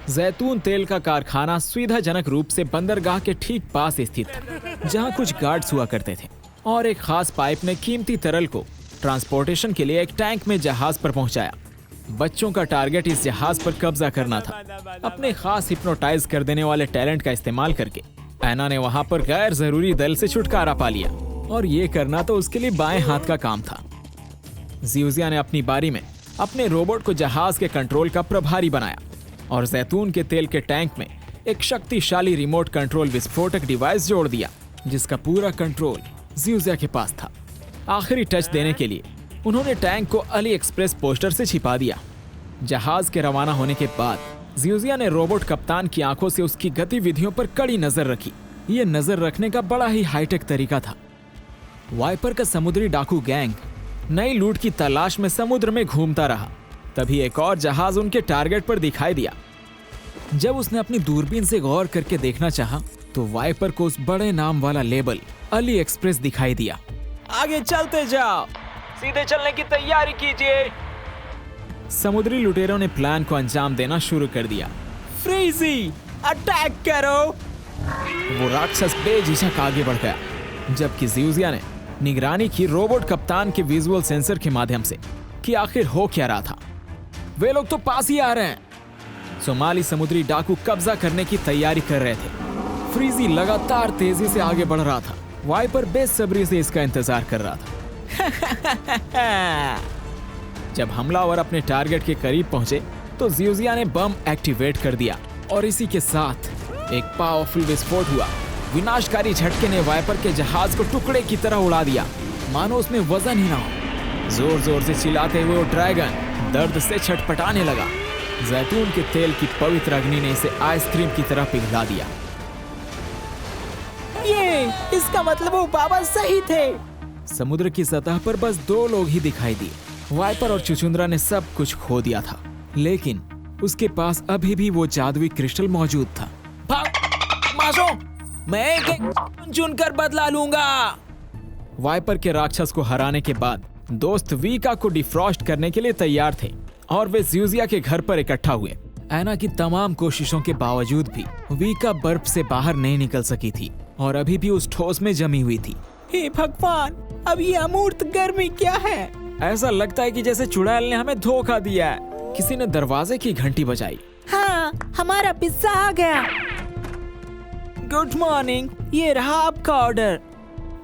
S1: जैतून तेल का कारखाना सुविधाजनक रूप से बंदरगाह के ठीक पास स्थित था, जहां कुछ गार्ड्स हुआ करते थे, और एक खास पाइप ने कीमती तरल को ट्रांसपोर्टेशन के लिए एक टैंक में जहाज पर पहुंचाया। बच्चों का टारगेट इस जहाज पर कब्जा करना था। अपने खास हिप्नोटाइज कर देने वाले टैलेंट का इस्तेमाल करके एना ने वहां पर गैर जरूरी दल से छुटकारा पा लिया, और ये करना तो उसके लिए बाएं हाथ का काम था। ज़्यूज़िया ने अपनी बारी में अपने रोबोट को जहाज के कंट्रोल का प्रभारी बनाया और जैतून के तेल के टैंक में एक शक्तिशाली रिमोट कंट्रोल विस्फोटक डिवाइस जोड़ दिया, जिसका पूरा कंट्रोल ज़्यूज़िया के पास था। आखिरी टच देने के लिए उन्होंने टैंक को अली एक्सप्रेस पोस्टर से छिपा दिया। जहाज के रवाना होने के बाद ज़्यूज़िया ने रोबोट कप्तान की आंखों से उसकी गतिविधियों पर कड़ी नजर रखी। ये नजर रखने का बड़ा ही हाईटेक तरीका था। वाइपर का समुद्री डाकू गैंग नई लूट की तलाश में समुद्र में घूमता रहा। तभी एक और जहाज उनके टारगेट पर दिखाई दिया। जब उसने अपनी दूरबीन से गौर करके देखना चाहा, तो वाइपर को उस बड़े नाम वाला लेबल अली एक्सप्रेस दिखाई दिया।
S2: आगे चलते जाओ, सीधे चलने की तैयारी कीजिए।
S1: समुद्री लुटेरों ने प्लान को अंजाम देना शुरू कर दिया।
S2: फ्रीजी, अटैक करो।
S1: वो राक्षस बेझिझक आगे बढ़ गया, जबकि ज़्यूज़िया ने निगरानी की रोबोट कप्तान के विजुअल सेंसर के माध्यम से कि आखिर हो क्या रहा था। वे लोग तो पास ही आ रहे हैं। सोमाली समुद्री डाकू कब्जा करने की तैयारी कर रहे थे। फ्रीजी लगातार तेजी से आगे बढ़ रहा था। वाइपर बेसब्री से इसका इंतजार कर रहा था। जब हमलावर अपने टारगेट के करीब पहुंचे, तो ज़्यूज़िया ने बम एक्टिवेट कर दिया और इसी के साथ एक पावरफुल विस्फोट हुआ। विनाशकारी झटके ने वाइपर के जहाज को टुकड़े की तरह उड़ा दिया, मानो उसमें वजन ही ना हो। जोर जोर से चिल्लाते हुए वो ड्रैगन दर्द से छटपटाने लगा। जैतून के तेल की पवित्र अग्नि ने इसे आइसक्रीम की तरह पिघला दिया।
S2: ये इसका मतलब वो बाबा सही थे।
S1: समुद्र की सतह पर बस 2 लोग ही दिखाई दिए। वाइपर और चुचुंद्रा ने सब कुछ खो दिया था, लेकिन उसके पास अभी भी वो जादुई क्रिस्टल मौजूद था।
S2: माशो, मैं एक चुनकर बदला लूंगा।
S1: वाइपर के राक्षस को हराने के बाद दोस्त वीका को डिफ्रॉस्ट करने के लिए तैयार थे और वे ज़्यूज़िया के घर पर इकट्ठा हुए। एना की तमाम कोशिशों के बावजूद भी वीका बर्फ से बाहर नहीं निकल सकी थी और अभी भी उस ठोस में जमी हुई थी।
S2: हे भगवान, अब ये अमूर्त गर्मी क्या है?
S1: ऐसा लगता है कि जैसे चुड़ैल ने हमें धोखा दिया है। किसी ने दरवाजे की घंटी बजाई।
S2: हाँ, हमारा पिज्जा आ गया। गुड मॉर्निंग, ये रहा आपका ऑर्डर।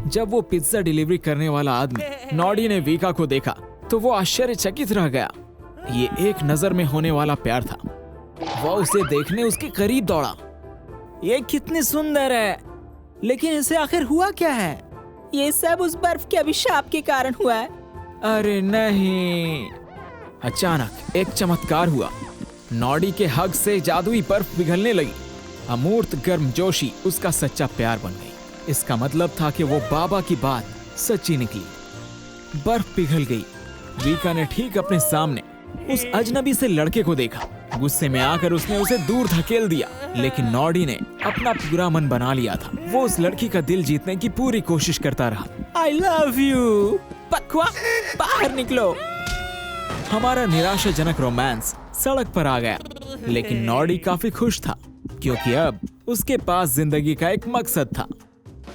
S1: जब वो पिज्जा डिलीवरी करने वाला आदमी नॉडी ने वीका को देखा तो वो आश्चर्यचकित रह गया। ये एक नजर में होने वाला प्यार था। वो उसे देखने उसके करीब दौड़ा।
S2: ये कितनी सुंदर है, लेकिन इसे आखिर हुआ क्या है? ये सब उस बर्फ के अभिशाप के कारण हुआ है।
S1: अरे नहीं! अचानक एक चमत्कार हुआ। नॉडी के हग से जादुई बर्फ पिघलने लगी। अमूर्त गर्मजोशी उसका सच्चा प्यार बन गई। इसका मतलब था कि वो बाबा की बात सच्ची निकली। बर्फ पिघल गई। वीका ने ठीक अपने सामने उस अजनबी से लड़के को देखा। गुस्से में आकर उसने उसे दूर धकेल दिया, लेकिन नॉडी ने अपना पूरा मन बना लिया था। वो उस लड़की का दिल जीतने की पूरी कोशिश करता रहा।
S2: I love you, बकवा, बाहर निकलो।
S1: हमारा निराशाजनक रोमांस सड़क पर आ गया, लेकिन नॉडी काफी खुश था क्योंकि अब उसके पास जिंदगी का एक मकसद था।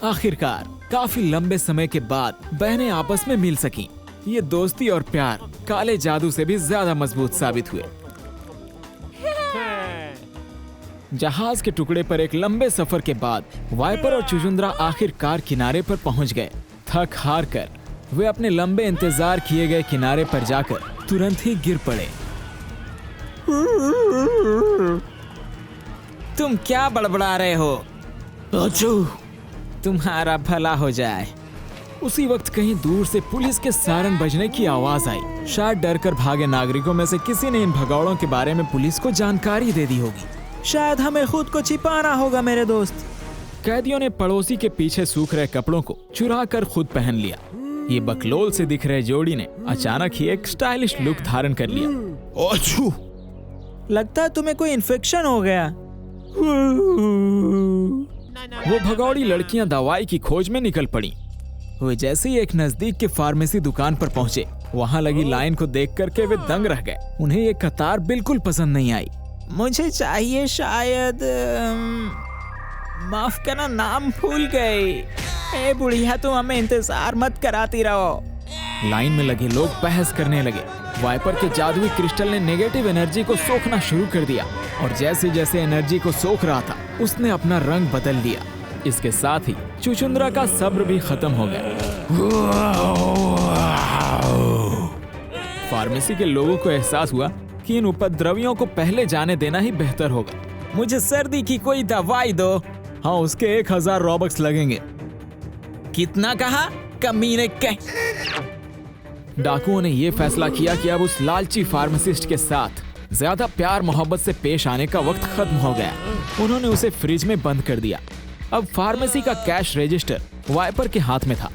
S1: आखिरकार काफी लंबे समय के बाद बहनें आपस में मिल सकीं। ये दोस्ती और प्यार काले जादू से भी ज्यादा मजबूत साबित हुए। जहाज के टुकड़े पर एक लंबे सफर के बाद वाइपर और चुचुंद्रा आखिरकार किनारे पर पहुंच गए। थक हार कर वे अपने लंबे इंतजार किए गए किनारे पर जाकर तुरंत ही गिर पड़े।
S2: तुम क्या बड़बड़ा रहे हो?
S1: अचू!
S2: तुम्हारा भला हो जाए।
S1: उसी वक्त कहीं दूर से पुलिस के सायरन बजने की आवाज आई। शायद डर कर भागे नागरिकों में से किसी ने इन भगौड़ों के बारे में पुलिस को जानकारी दे दी होगी।
S2: शायद हमें खुद को छिपाना होगा मेरे दोस्त।
S1: कैदियों ने पड़ोसी के पीछे सूख रहे कपड़ों को चुरा कर खुद पहन लिया। ये बकलोल से दिख रहे जोड़ी ने अचानक ही एक स्टाइलिश लुक धारण कर लिया।
S2: ओछू! लगता है तुम्हें कोई इन्फेक्शन हो गया।
S1: वो भगौड़ी लड़कियां दवाई की खोज में निकल पड़ी। वे जैसे ही एक नजदीक के फार्मेसी दुकान पर पहुंचे, वहां लगी लाइन को देख करके वे दंग रह गए। उन्हें ये कतार बिल्कुल पसंद नहीं आई।
S2: मुझे चाहिए शायद माफ करना, नाम भूल गई। ए बुढ़िया, तुम हमें इंतजार मत कराती रहो।
S1: लाइन में लगे लोग बहस करने लगे। वाइपर के जादुई क्रिस्टल ने नेगेटिव एनर्जी को सोखना शुरू कर दिया और जैसे जैसे एनर्जी को सोख रहा था उसने अपना रंग बदल लिया। इसके साथ ही चुचुंद्रा का सब्र भी खत्म हो गया। फार्मेसी के लोगों को एहसास हुआ कि इन उपद्रवियों को पहले जाने देना ही बेहतर होगा।
S2: मुझे सर्दी की कोई दवाई दो।
S1: हाँ, उसके 1000 रॉबक्स लगेंगे।
S2: कितना कहा? कमीने के।
S1: डाकुओं ने यह फैसला किया कि अब उस लालची फार्मासिस्ट के साथ ज्यादा प्यार मोहब्बत से पेश आने का वक्त खत्म हो गया। उन्होंने उसे फ्रिज में बंद कर दिया। अब फार्मेसी का कैश रजिस्टर वाइपर के हाथ में था।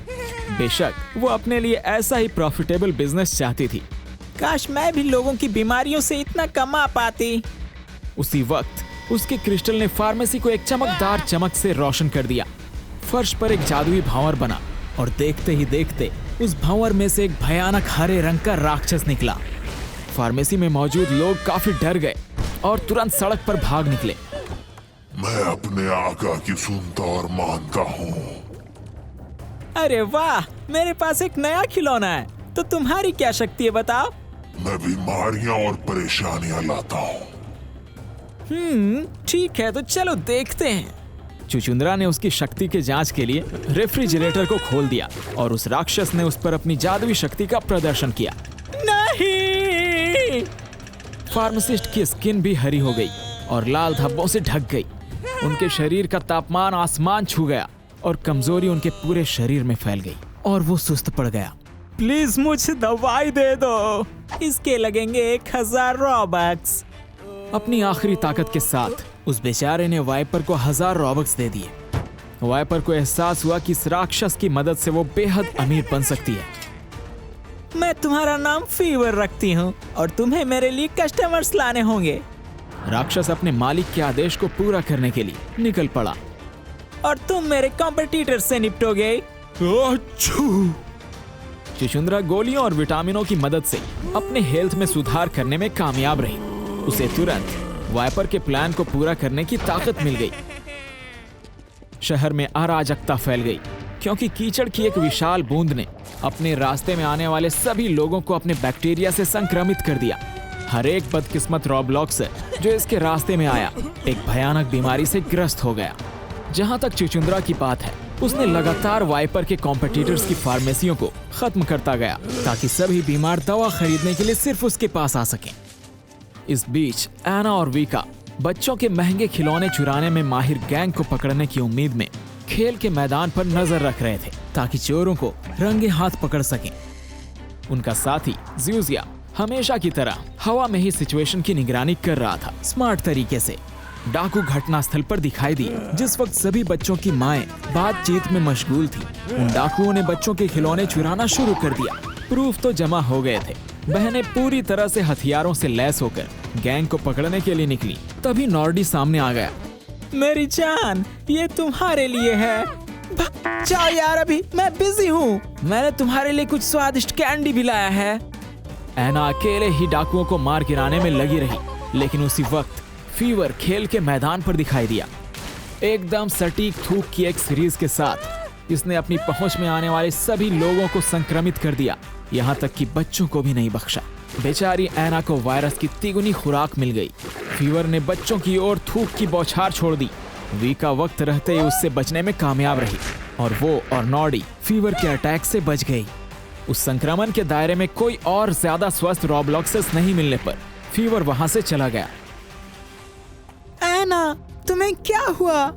S1: बेशक वो अपने लिए ऐसा ही प्रॉफिटेबल बिजनेस चाहती थी।
S2: काश मैं भी लोगों की बीमारियों से इतना कमा पाती।
S1: उसी वक्त उसके क्रिस्टल ने फार्मेसी को एक चमकदार चमक से रोशन कर दिया। फर्श पर एक जादुई भंवर बना और देखते ही देखते उस भंवर में से एक भयानक हरे रंग का राक्षस निकला। फार्मेसी में मौजूद लोग काफी डर गए और तुरंत सड़क पर भाग निकले।
S3: मैं अपने आका की सुनता और मानता हूँ।
S2: अरे वाह, मेरे पास एक नया खिलौना है। तो तुम्हारी क्या शक्ति है बताओ?
S3: मैं बीमारियाँ और परेशानियाँ लाता हूँ।
S2: ठीक है, तो चलो देखते हैं।
S1: चुचुंद्रा ने उसकी शक्ति के जांच के लिए रेफ्रिजरेटर को खोल दिया और उस राक्षस ने उस पर अपनी जादुई शक्ति का प्रदर्शन किया।
S2: नहीं!
S1: फार्मासिस्ट की स्किन भी हरी हो गई और लाल धब्बों से ढक गई। उनके शरीर का तापमान आसमान छू गया और कमजोरी उनके पूरे शरीर में फैल गई और वो सुस्त पड़ गया।
S2: प्लीज मुझे दवाई दे दो। इसके लगेंगे 1000 रॉबक्स।
S1: अपनी आखिरी ताकत के साथ उस बेचारे ने वाइपर को 1000 रॉबक्स दे दिए। वाइपर को एहसास हुआ कि इस राक्षस की मदद से वो बेहद अमीर बन सकती है।
S2: मैं तुम्हारा नाम फीवर रखती हूँ और तुम्हें मेरे लिए कस्टमर्स लाने होंगे।
S1: राक्षस अपने मालिक के आदेश को पूरा करने के लिए निकल पड़ा।
S2: और तुम मेरे कॉम्पिटिटर से निपटोगे।
S1: चुचुंद्रा गोलियों और विटामिनों की मदद से अपने हेल्थ में सुधार करने में कामयाब रही। उसे तुरंत वाइपर के प्लान को पूरा करने की ताकत मिल गई। शहर में अराजकता फैल गई क्योंकि कीचड़ की एक विशाल बूंद ने अपने रास्ते में आने वाले सभी लोगों को अपने बैक्टीरिया से संक्रमित कर दिया। हर एक बदकिस्मत रॉबलॉक्सर जो इसके रास्ते में आया एक भयानक बीमारी से ग्रस्त हो गया। जहाँ तक चुचुंद्रा की बात है, उसने लगातार वाइपर के कॉम्पिटिटर्स की फार्मेसियों को खत्म करता गया ताकि सभी बीमार दवा खरीदने के लिए सिर्फ उसके पास आ सकें। इस बीच एना और वीका बच्चों के महंगे खिलौने चुराने में माहिर गैंग को पकड़ने की उम्मीद में खेल के मैदान पर नजर रख रहे थे ताकि चोरों को रंगे हाथ पकड़ सकें। उनका साथी ज़्यूज़िया हमेशा की तरह हवा में ही सिचुएशन की निगरानी कर रहा था, स्मार्ट तरीके से। डाकू घटनास्थल पर दिखाई दिए जिस वक्त सभी बच्चों की माएं बातचीत में मशगूल थी। उन डाकुओं ने बच्चों के खिलौने चुराना शुरू कर दिया। प्रूफ तो जमा हो गए थे। बहनें पूरी तरह से हथियारों से लैस होकर गैंग को पकड़ने के लिए निकली। तभी नॉर्डी सामने आ गया।
S2: मेरी जान, ये तुम्हारे लिए है। जाओ यार, अभी मैं बिजी हूँ। मैंने तुम्हारे लिए कुछ स्वादिष्ट कैंडी भी लाया है।
S1: एना अकेले ही डाकुओं को मार गिराने में लगी रही, लेकिन उसी वक्त फीवर खेल के मैदान पर दिखाई दिया। एकदम सटीक थूक की एक सीरीज के साथ इसने अपनी पहुंच में आने वाले सभी लोगों को संक्रमित कर दिया, यहाँ तक कि बच्चों को भी नहीं बख्शा। बेचारी एना को वायरस की तिगुनी खुराक मिल गई। फीवर ने बच्चों की ओर थूक की बौछार छोड़ दी। वीका वक्त रहते ही उससे बचने में कामयाब रही और वो और नॉर्डी फीवर के अटैक से बच गई। उस संक्रमण के दायरे में कोई और ज्यादा स्वस्थ रोब्लॉक्सेस नहीं मिलने पर फीवर वहां से चला गया।
S2: एना, तुम्हें क्या हुआ?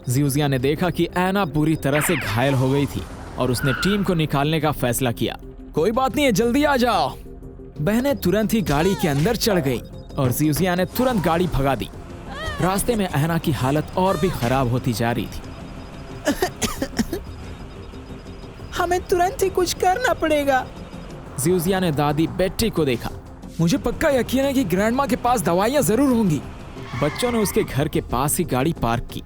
S1: ज़्यूज़िया ने देखा कि एना बुरी तरह से घायल हो गई थी और उसने टीम को निकालने का फैसला किया। कोई बात नहीं है, जल्दी आ जाओ। बहनें तुरंत ही गाड़ी के अंदर चढ़ गई और ज़्यूज़िया ने तुरंत गाड़ी भगा दी। रास्ते में एना की हालत और भी खराब होती जा रही थी।
S2: हमें तुरंत ही कुछ करना पड़ेगा।
S1: ज़्यूज़िया ने दादी बेट्टी को देखा। मुझे पक्का यकीन है कि ग्रैंडमा के पास दवाइयाँ जरूर होंगी। बच्चों ने उसके घर के पास ही गाड़ी पार्क की।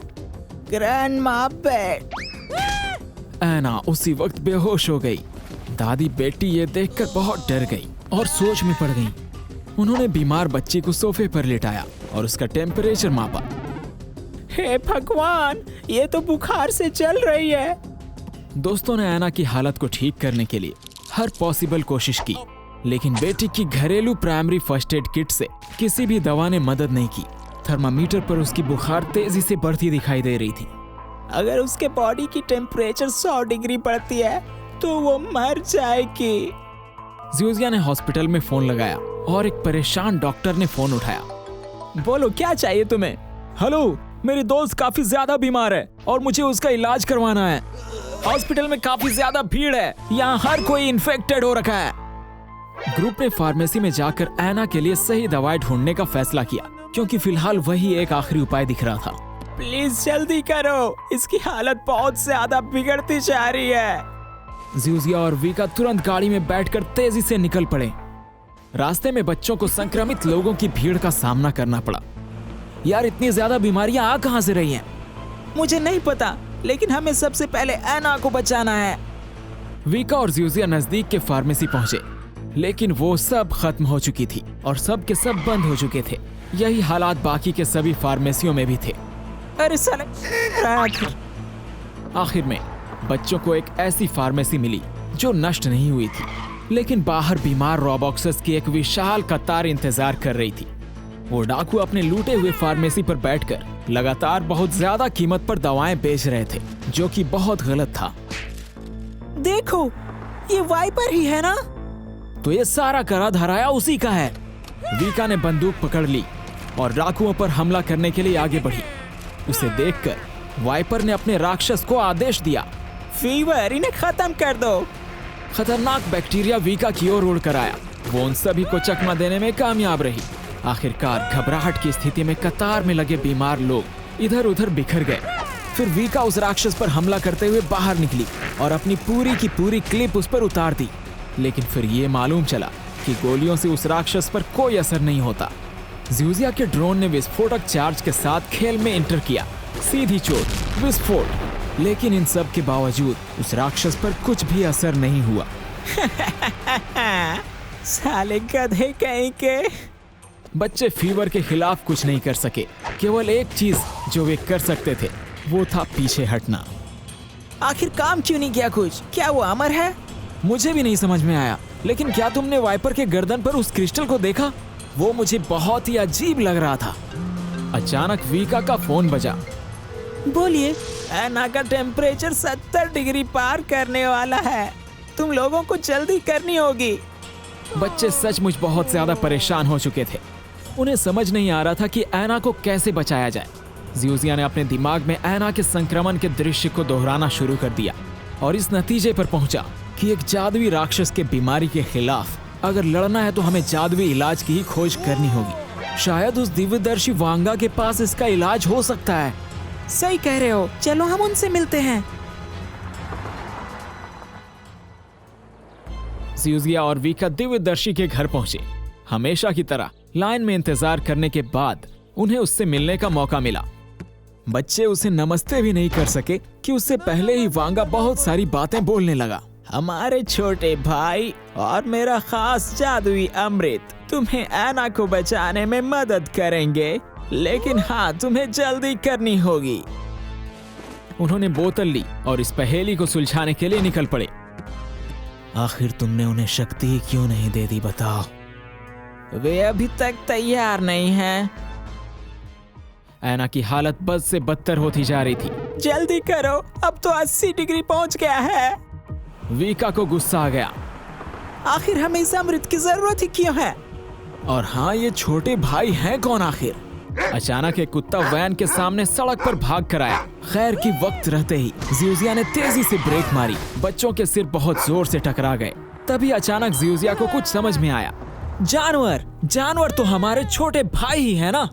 S2: ग्रैंडमा बेट।
S1: एना उसी वक्त बेहोश हो गई। दादी बेटी ये देखकर बहुत डर गई और सोच में पड़ गई। उन्होंने बीमार बच्ची को सोफे पर लेटाया और उसका टेम्परेचर मापा।
S2: हे भगवान, ये तो बुखार से चल रही है।
S1: दोस्तों ने एना की हालत को ठीक करने के लिए हर पॉसिबल कोशिश की, लेकिन बेटी की घरेलू प्राइमरी फर्स्ट एड किट से किसी भी दवा ने मदद नहीं की। थर्मामीटर पर उसकी बुखार तेजी से बढ़ती दिखाई दे रही थी।
S2: अगर उसके बॉडी की टेम्परेचर 100 डिग्री बढ़ती है तो वो मर जाएगी।
S1: ज़्यूज़िया ने हॉस्पिटल में फोन लगाया और एक परेशान डॉक्टर ने फोन उठाया।
S2: बोलो, क्या चाहिए तुम्हें?
S1: हेलो, मेरी दोस्त काफी ज्यादा बीमार है और मुझे उसका इलाज करवाना है। हॉस्पिटल में काफी ज्यादा भीड़ है, यहाँ हर कोई इन्फेक्टेड हो रखा है। ग्रुप ने फार्मेसी में जाकर एना के लिए सही दवाई ढूंढने का फैसला किया, क्योंकि फिलहाल वही एक आखिरी उपाय दिख रहा था।
S2: प्लीज जल्दी करो, इसकी हालत बहुत ज्यादा बिगड़ती जा रही है।
S1: ज़्यूज़िया और वीका तुरंत गाड़ी में बैठकर तेजी से निकल पड़े। रास्ते में बच्चों को संक्रमित लोगों की भीड़ का सामना करना पड़ा। यार, इतनी ज्यादा बीमारियां आ कहां से रही हैं?
S2: मुझे नहीं पता, लेकिन हमें सबसे पहले एना को बचाना है।
S1: वीका और ज़्यूज़िया नजदीक के फार्मेसी पहुंचे, लेकिन वो सब खत्म हो चुकी थी और सब के सब बंद हो चुके थे। यही हालात बाकी के सभी फार्मेसियों में भी थे।
S2: अरे साले,
S1: आखिर में बच्चों को एक ऐसी फार्मेसी मिली जो नष्ट नहीं हुई थी, लेकिन बाहर बीमार रोबॉक्सेस की एक विशाल कतार इंतजार कर रही थी। वो डाकू अपने लूटे हुए फार्मेसी पर बैठकर लगातार बहुत ज्यादा कीमत पर दवाएं बेच रहे थे, जो कि बहुत गलत था।
S2: देखो, ये वाइपर ही है ना?
S1: तो ये सारा करा धराया उसी का है। वीका ने बंदूक पकड़ ली और डाकुओं पर हमला करने के लिए आगे बढ़ी। उसे देखकर वाइपर ने अपने राक्षस को आदेश दिया,
S2: फीवर, इन्हें खत्म कर दो।
S1: खतरनाक बैक्टीरिया वीका की ओर उड़कर आया। वो उन सभी को चकमा देने में कामयाब रही। आखिरकार घबराहट की स्थिति में कतार में लगे बीमार लोग इधर उधर बिखर गए। फिर वीका उस राक्षस पर हमला करते हुए बाहर निकली और अपनी पूरी की पूरी क्लिप उस पर उतार दी। लेकिन फिर ये मालूम चला कि गोलियों से उस राक्षस पर कोई असर नहीं होता। ज़्यूज़िया के ड्रोन ने विस्फोटक चार्ज के साथ खेल में एंटर किया। सीधी चोट, विस्फोट, लेकिन इन सब के बावजूद उस राक्षस पर कुछ भी असर नहीं हुआ।
S2: साले गधे कहीं के।
S1: बच्चे फीवर के खिलाफ कुछ नहीं कर सके। केवल एक चीज जो वे कर सकते थे वो था पीछे हटना।
S2: आखिर काम क्यों नहीं किया कुछ? क्या वो अमर है?
S1: मुझे भी नहीं समझ में आया, लेकिन क्या तुमने वाइपर के गर्दन पर उस क्रिस्टल को देखा? वो मुझे बहुत ही अजीब लग रहा था। अचानक वीका का फोन बजा।
S2: बोलिए। ऐना का टेम्परेचर 70 डिग्री पार करने वाला है, तुम लोगों को जल्दी करनी होगी।
S1: बच्चे सचमुच बहुत ज्यादा परेशान हो चुके थे। उन्हें समझ नहीं आ रहा था कि ऐना को कैसे बचाया जाए। ज़्यूज़िया ने अपने दिमाग में ऐना के संक्रमण के दृश्य को दोहराना शुरू कर दिया और इस नतीजे पर पहुंचा कि एक जादुई राक्षस के बीमारी के खिलाफ अगर लड़ना है तो हमें जादुई इलाज की ही खोज करनी होगी। शायद उस दिव्यदर्शी वांगा के पास इसका इलाज हो सकता है।
S2: सही कह रहे हो, चलो हम उनसे मिलते हैं।
S1: ज़्यूज़िया और वीका दिव्यदर्शी के घर पहुंचे। हमेशा की तरह लाइन में इंतजार करने के बाद उन्हें उससे मिलने का मौका मिला। बच्चे उसे नमस्ते भी नहीं कर सके कि उससे पहले ही वांगा बहुत सारी बातें बोलने लगा।
S2: हमारे छोटे भाई और मेरा खास जादुई अमृत तुम्हें ऐना को बचाने में मदद करेंगे, लेकिन हाँ, तुम्हें जल्दी करनी होगी।
S1: उन्होंने बोतल ली और इस पहेली को सुलझाने के लिए निकल पड़े।
S2: आखिर तुमने उन्हें शक्ति ही क्यों नहीं दे दी, बताओ? वे अभी तक तैयार नहीं हैं।
S1: ऐना की हालत बद से बदतर होती जा रही थी।
S2: जल्दी करो, अब तो 80 डिग्री पहुंच गया है।
S1: वीका को गुस्सा आ गया।
S2: आखिर हमें इस अमृत की जरूरत ही क्यों है?
S1: और हाँ, ये छोटे भाई हैं कौन आखिर? अचानक एक कुत्ता वैन के सामने सड़क पर भाग कर आया। खैर की वक्त रहते ही ज़्यूज़िया ने तेजी से ब्रेक मारी। बच्चों के सिर बहुत जोर से टकरा गए। तभी अचानक ज़्यूज़िया को कुछ समझ में आया।
S2: जानवर तो हमारे छोटे भाई ही है ना?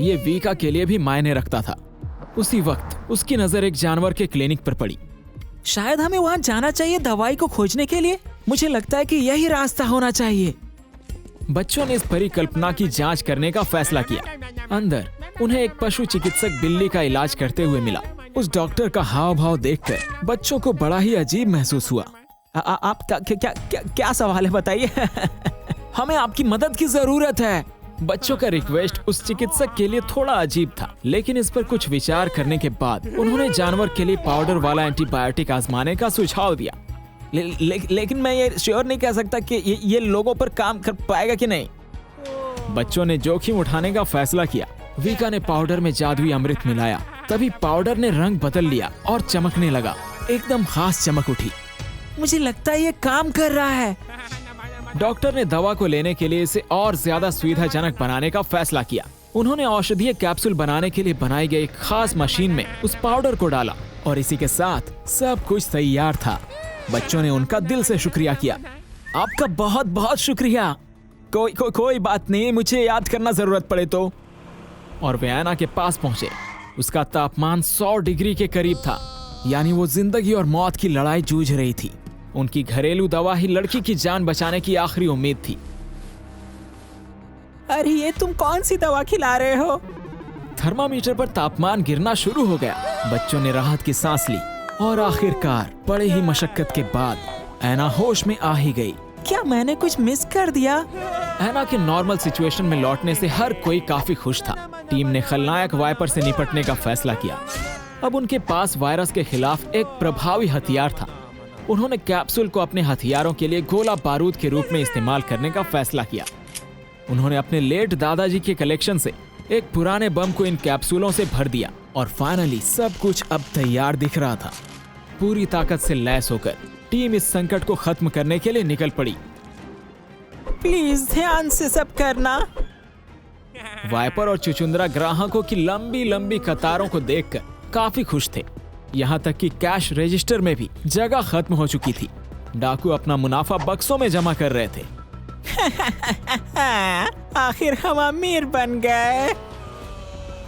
S1: ये वीका के लिए भी मायने रखता था। उसी वक्त उसकी नजर एक जानवर के क्लिनिक पर पड़ी।
S2: शायद हमें वहाँ जाना चाहिए दवाई को खोजने के लिए। मुझे लगता है कि यही रास्ता होना चाहिए।
S1: बच्चों ने इस परिकल्पना की जांच करने का फैसला किया। अंदर उन्हें एक पशु चिकित्सक बिल्ली का इलाज करते हुए मिला। उस डॉक्टर का हाव भाव देखकर बच्चों को बड़ा ही अजीब महसूस हुआ।
S2: आपका क्या सवाल है, बताइए?
S1: हमें आपकी मदद की जरूरत है। बच्चों का रिक्वेस्ट उस चिकित्सक के लिए थोड़ा अजीब था, लेकिन इस पर कुछ विचार करने के बाद उन्होंने जानवर के लिए पाउडर वाला एंटीबायोटिक आजमाने का सुझाव दिया।
S2: लेकिन मैं ये श्योर नहीं कह सकता कि ये लोगों पर काम कर पाएगा कि नहीं।
S1: बच्चों ने जोखिम उठाने का फैसला किया। वीका ने पाउडर में जादुई अमृत मिलाया। तभी पाउडर ने रंग बदल लिया और चमकने लगा। एकदम खास चमक उठी।
S2: मुझे लगता है ये काम कर रहा है।
S1: डॉक्टर ने दवा को लेने के लिए इसे और ज्यादा सुविधाजनक बनाने का फैसला किया। उन्होंने औषधीय कैप्सूल बनाने के लिए बनाई गई एक खास मशीन में उस पाउडर को डाला और इसी के साथ सब कुछ तैयार था। बच्चों ने उनका दिल से शुक्रिया किया।
S2: आपका बहुत बहुत शुक्रिया। कोई बात नहीं, मुझे याद करना जरूरत पड़े तो।
S1: और वे ऐना के पास पहुंचे। उसका तापमान 100 डिग्री के करीब था, यानी वो जिंदगी और मौत की लड़ाई जूझ रही थी। उनकी घरेलू दवा ही लड़की की जान बचाने की आखिरी उम्मीद थी।
S2: अरे ये तुम कौन सी दवा खिला रहे हो?
S1: थर्मामीटर पर तापमान गिरना शुरू हो गया। बच्चों ने राहत की सांस ली और आखिरकार बड़े ही मशक्कत के बाद ऐना होश में आ ही गई।
S2: क्या मैंने कुछ मिस कर दिया?
S1: ऐना के नॉर्मल सिचुएशन में लौटने से हर कोई काफी खुश था। टीम ने खलनायक वाइपर से निपटने का फैसला किया। अब उनके पास वायरस के खिलाफ एक प्रभावी हथियार था। उन्होंने कैप्सूल को अपने हथियारों के लिए गोला बारूद के रूप में इस्तेमाल करने का फैसला किया। उन्होंने अपने लेट दादाजी के कलेक्शन से एक पुराने बम को इन कैप्सूलों से भर दिया और फाइनली सब कुछ अब तैयार दिख रहा था। पूरी ताकत से लैस होकर टीम इस संकट को खत्म करने के लिए निकल पड़ी।
S2: प्लीज ध्यान से सब करना।
S1: वाइपर और चुचुंदरा ग्राहकों की लंबी लंबी कतारों को देखकर काफी खुश थे। यहाँ तक कि कैश रजिस्टर में भी जगह खत्म हो चुकी थी। डाकू अपना मुनाफा बक्सों में जमा कर रहे थे।
S2: आखिर हम अमीर बन गए।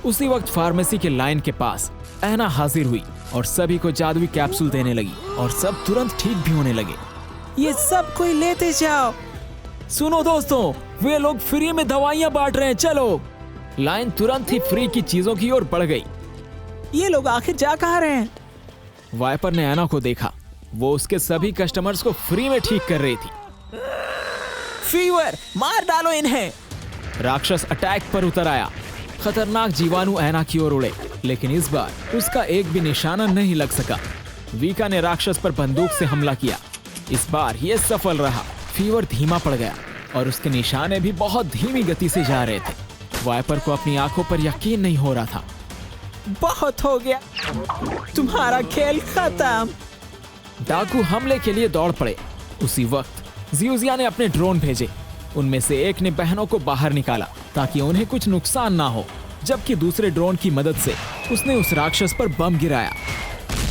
S1: उसी वक्त फार्मेसी के लाइन के पास ऐना हाजिर हुई और सभी को जादुई कैप्सूल देने लगी और सब तुरंत ठीक भी होने लगे।
S2: ये सब कोई लेते जाओ।
S1: सुनो दोस्तों, वे लोग फ्री में दवाइयां बांट रहे हैं, चलो। लाइन तुरंत ही फ्री की चीजों की ओर बढ़ गई।
S2: ये लोग आखिर जा कहाँ रहे हैं?
S1: वाइपर ने ऐना को देखा। वो उसके सभी कस्टमर्स को फ्री में ठीक कर रही थी।
S2: फीवर, मार डालो इन्हें।
S1: राक्षस अटैक पर उतर आया। खतरनाक जीवाणु ऐना की ओर उड़े, लेकिन इस बार उसका एक भी निशाना नहीं लग सका। वीका ने राक्षस पर बंदूक से हमला किया। इस बार यह सफल रहा। फीवर धीमा पड़ गया और उसके निशाने भी बहुत धीमी गति से जा रहे थे। वाइपर को अपनी आंखों पर यकीन नहीं हो रहा था।
S2: बहुत हो गया, तुम्हारा खेल खत्म।
S1: डाकू हमले के लिए दौड़ पड़े। उसी वक्त जियोजिया ने अपने ड्रोन भेजे। उनमें से एक ने बहनों को बाहर निकाला ताकि उन्हें कुछ नुकसान ना हो, जबकि दूसरे ड्रोन की मदद से उसने उस राक्षस पर बम गिराया।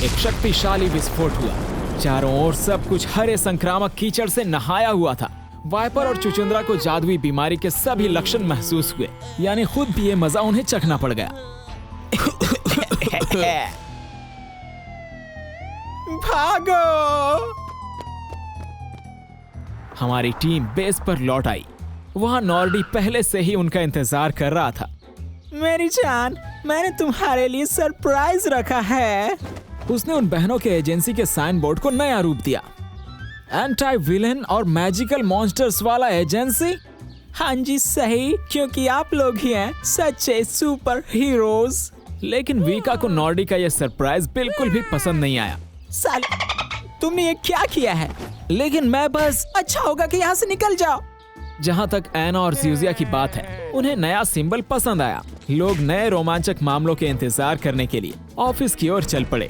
S1: एक शक्तिशाली विस्फोट हुआ। चारों ओर सब कुछ हरे संक्रामक कीचड़ से नहाया हुआ था। वाइपर और चुचुंद्रा को जादुई बीमारी के सभी लक्षण महसूस हुए, यानी खुद भी ये मजा उन्हें चखना पड़ गया।
S2: भागो!
S1: हमारी टीम बेस पर लौट आई। वहां नॉर्डी पहले से ही उनका इंतजार कर रहा था।
S2: मेरी जान, मैंने तुम्हारे लिए सरप्राइज रखा है।
S1: उसने उन बहनों के एजेंसी के साइन बोर्ड को नया रूप दिया। एंटी विलेन और मैजिकल मॉन्स्टर्स वाला एजेंसी।
S2: हाँ जी सही, क्योंकि आप लोग ही हैं सच्चे सुपर हीरोज।
S1: लेकिन वीका को नॉर्डी का यह सरप्राइज बिल्कुल भी पसंद नहीं आया।
S2: साले, तुमने ये क्या किया है? लेकिन मैं बस अच्छा होगा कि यहाँ से निकल जाओ।
S1: जहाँ तक एना और जियोजिया की बात है, उन्हें नया सिंबल पसंद आया। लोग नए रोमांचक मामलों के इंतजार करने के लिए ऑफिस की ओर चल पड़े।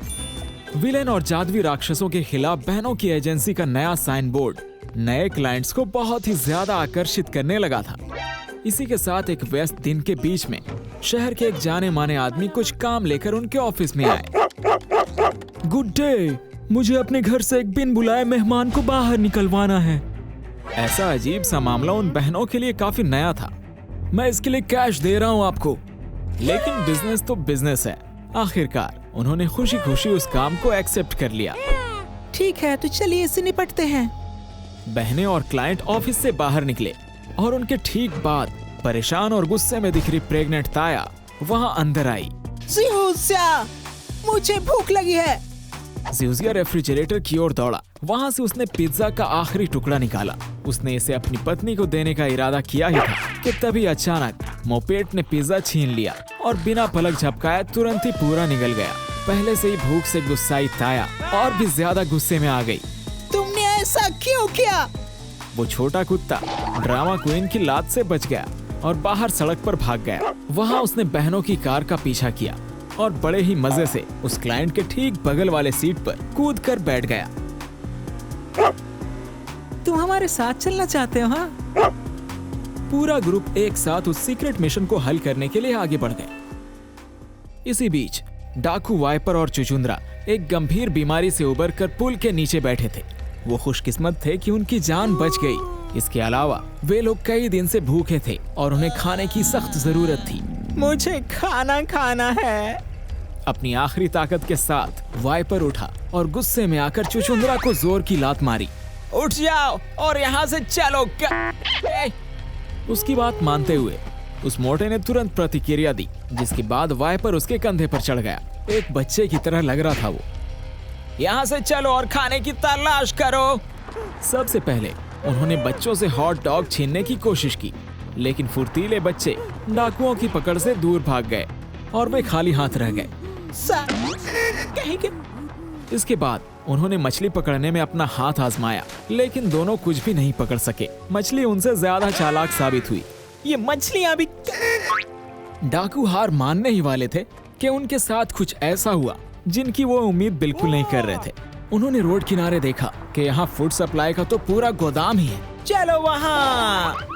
S1: विलेन और जादुई राक्षसों के खिलाफ बहनों की एजेंसी का नया साइन बोर्ड नए क्लाइंट्स को बहुत ही ज्यादा आकर्षित करने लगा था। इसी के साथ एक व्यस्त दिन के बीच में शहर के एक जाने माने आदमी कुछ काम लेकर उनके ऑफिस में आए।
S2: गुड डे, मुझे अपने घर से एक बिन बुलाए मेहमान को बाहर निकलवाना है।
S1: ऐसा अजीब सा मामला उन बहनों के लिए काफी नया था।
S2: मैं इसके लिए कैश दे रहा हूँ आपको।
S1: लेकिन बिजनेस तो बिजनेस है। आखिरकार उन्होंने खुशी खुशी उस काम को एक्सेप्ट कर लिया।
S2: ठीक है, तो चलिए इससे निपटते हैं।
S1: बहनें और क्लाइंट ऑफिस से बाहर निकले और उनके ठीक बाद परेशान और गुस्से में दिख रही प्रेग्नेंट ताया वहां अंदर आई।
S2: जियोजिया, मुझे भूख लगी है।
S1: जियोजिया रेफ्रिजरेटर की ओर दौड़ा। वहां से उसने पिज्जा का आखिरी टुकड़ा निकाला। उसने इसे अपनी पत्नी को देने का इरादा किया ही था कि तभी अचानक मोपेट ने पिज्जा छीन लिया और बिना पलक झपकाए तुरंत ही पूरा निगल गया। पहले से ही भूख से गुस्साई ताया और भी ज्यादा गुस्से में आ गई।
S2: तुमने ऐसा क्यों किया?
S1: वो छोटा कुत्ता ड्रामा क्वीन की लात से बच गया और बाहर सड़क पर भाग गया। वहां उसने बहनों की कार का पीछा किया और बड़े ही मजे से उस क्लाइंट के ठीक बगल वाले सीट पर कूद कर बैठ गया।
S2: तुम हमारे साथ चलना चाहते हो? हाँ?
S1: पूरा ग्रुप एक साथ उस सीक्रेट मिशन को हल करने के लिए आगे बढ़ गए। इसी बीच डाकू, वाइपर और चुचुंद्रा एक गंभीर बीमारी से उबर कर पुल के नीचे बैठे थे। वो खुशकिस्मत थे कि उनकी जान बच गई। इसके अलावा वे लोग कई दिन से भूखे थे और उन्हें खाने की सख्त जरूरत थी।
S2: मुझे खाना खाना है।
S1: अपनी आखिरी ताकत के साथ वाइपर उठा और गुस्से में आकर चुचुंद्रा को जोर की लात मारी।
S2: उठ जाओ और यहाँ से चलो।
S1: उसकी बात मानते हुए उस मोटे ने तुरंत प्रतिक्रिया दी, जिसके बाद वाइपर उसके कंधे पर चढ़ गया। एक बच्चे की तरह लग रहा था वो।
S2: यहाँ से चलो और खाने की तलाश करो।
S1: सबसे पहले उन्होंने बच्चों से हॉट डॉग छीनने की कोशिश की, लेकिन फुर्तीले बच्चे डाकुओं की पकड़ से दूर भाग गए और वे खाली हाथ रह गए। इसके बाद उन्होंने मछली पकड़ने में अपना हाथ आजमाया, लेकिन दोनों कुछ भी नहीं पकड़ सके। मछली उनसे ज्यादा चालाक साबित हुई।
S2: ये मछलियां भी।
S1: डाकू हार मानने ही वाले थे कि उनके साथ कुछ ऐसा हुआ जिनकी वो उम्मीद बिल्कुल नहीं कर रहे थे। उन्होंने रोड किनारे देखा कि यहाँ फूड सप्लाई का तो पूरा गोदाम ही है।
S2: चलो वहाँ।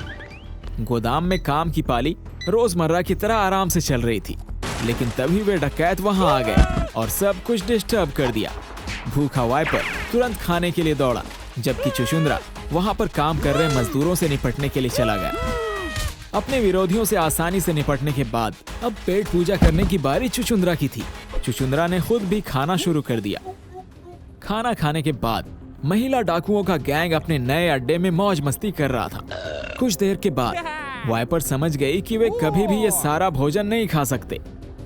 S1: गोदाम में काम की पाली रोजमर्रा की तरह आराम से चल रही थी, लेकिन तभी वे डकैत वहां आ गए और सब कुछ डिस्टर्ब कर दिया। भूखा वाइपर तुरंत खाने के लिए दौड़ा, जबकि चुचुंद्रा वहां पर काम कर रहे मजदूरों से निपटने के लिए चला गया। अपने विरोधियों से आसानी से निपटने के बाद अब पेट पूजा करने की बारी चुचुंद्रा की थी। चुचुंद्रा ने खुद भी खाना शुरू कर दिया। खाना खाने के बाद महिला डाकुओं का गैंग अपने नए अड्डे में मौज मस्ती कर रहा था। कुछ देर के बाद वाइपर समझ गई कि वे कभी भी ये सारा भोजन नहीं खा सकते,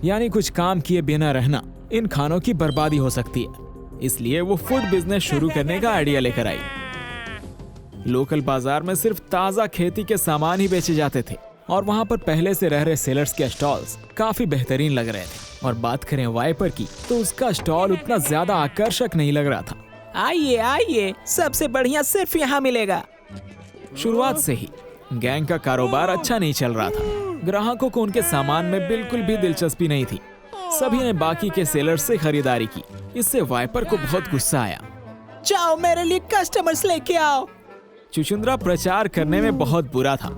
S1: यानी कुछ काम किए बिना रहना इन खानों की बर्बादी हो सकती है। इसलिए वो फूड बिजनेस शुरू करने का आइडिया लेकर आई। लोकल बाजार में सिर्फ ताजा खेती के सामान ही बेचे जाते थे और वहां पर पहले से रह रहे सेलर्स के स्टॉल्स काफी बेहतरीन लग रहे थे। और बात करें वाइपर की, तो उसका स्टॉल उतना ज्यादा आकर्षक नहीं लग रहा था।
S2: आइए आइए, सबसे बढ़िया सिर्फ यहाँ मिलेगा।
S1: शुरुआत से ही गैंग का कारोबार अच्छा नहीं चल रहा था। ग्राहकों को उनके सामान में बिल्कुल भी दिलचस्पी नहीं थी। सभी ने बाकी के सेलर से खरीदारी की। इससे वाइपर को बहुत गुस्सा आया।
S2: जाओ मेरे लिए कस्टमर्स लेके आओ।
S1: चुचुंद्रा प्रचार करने में बहुत बुरा था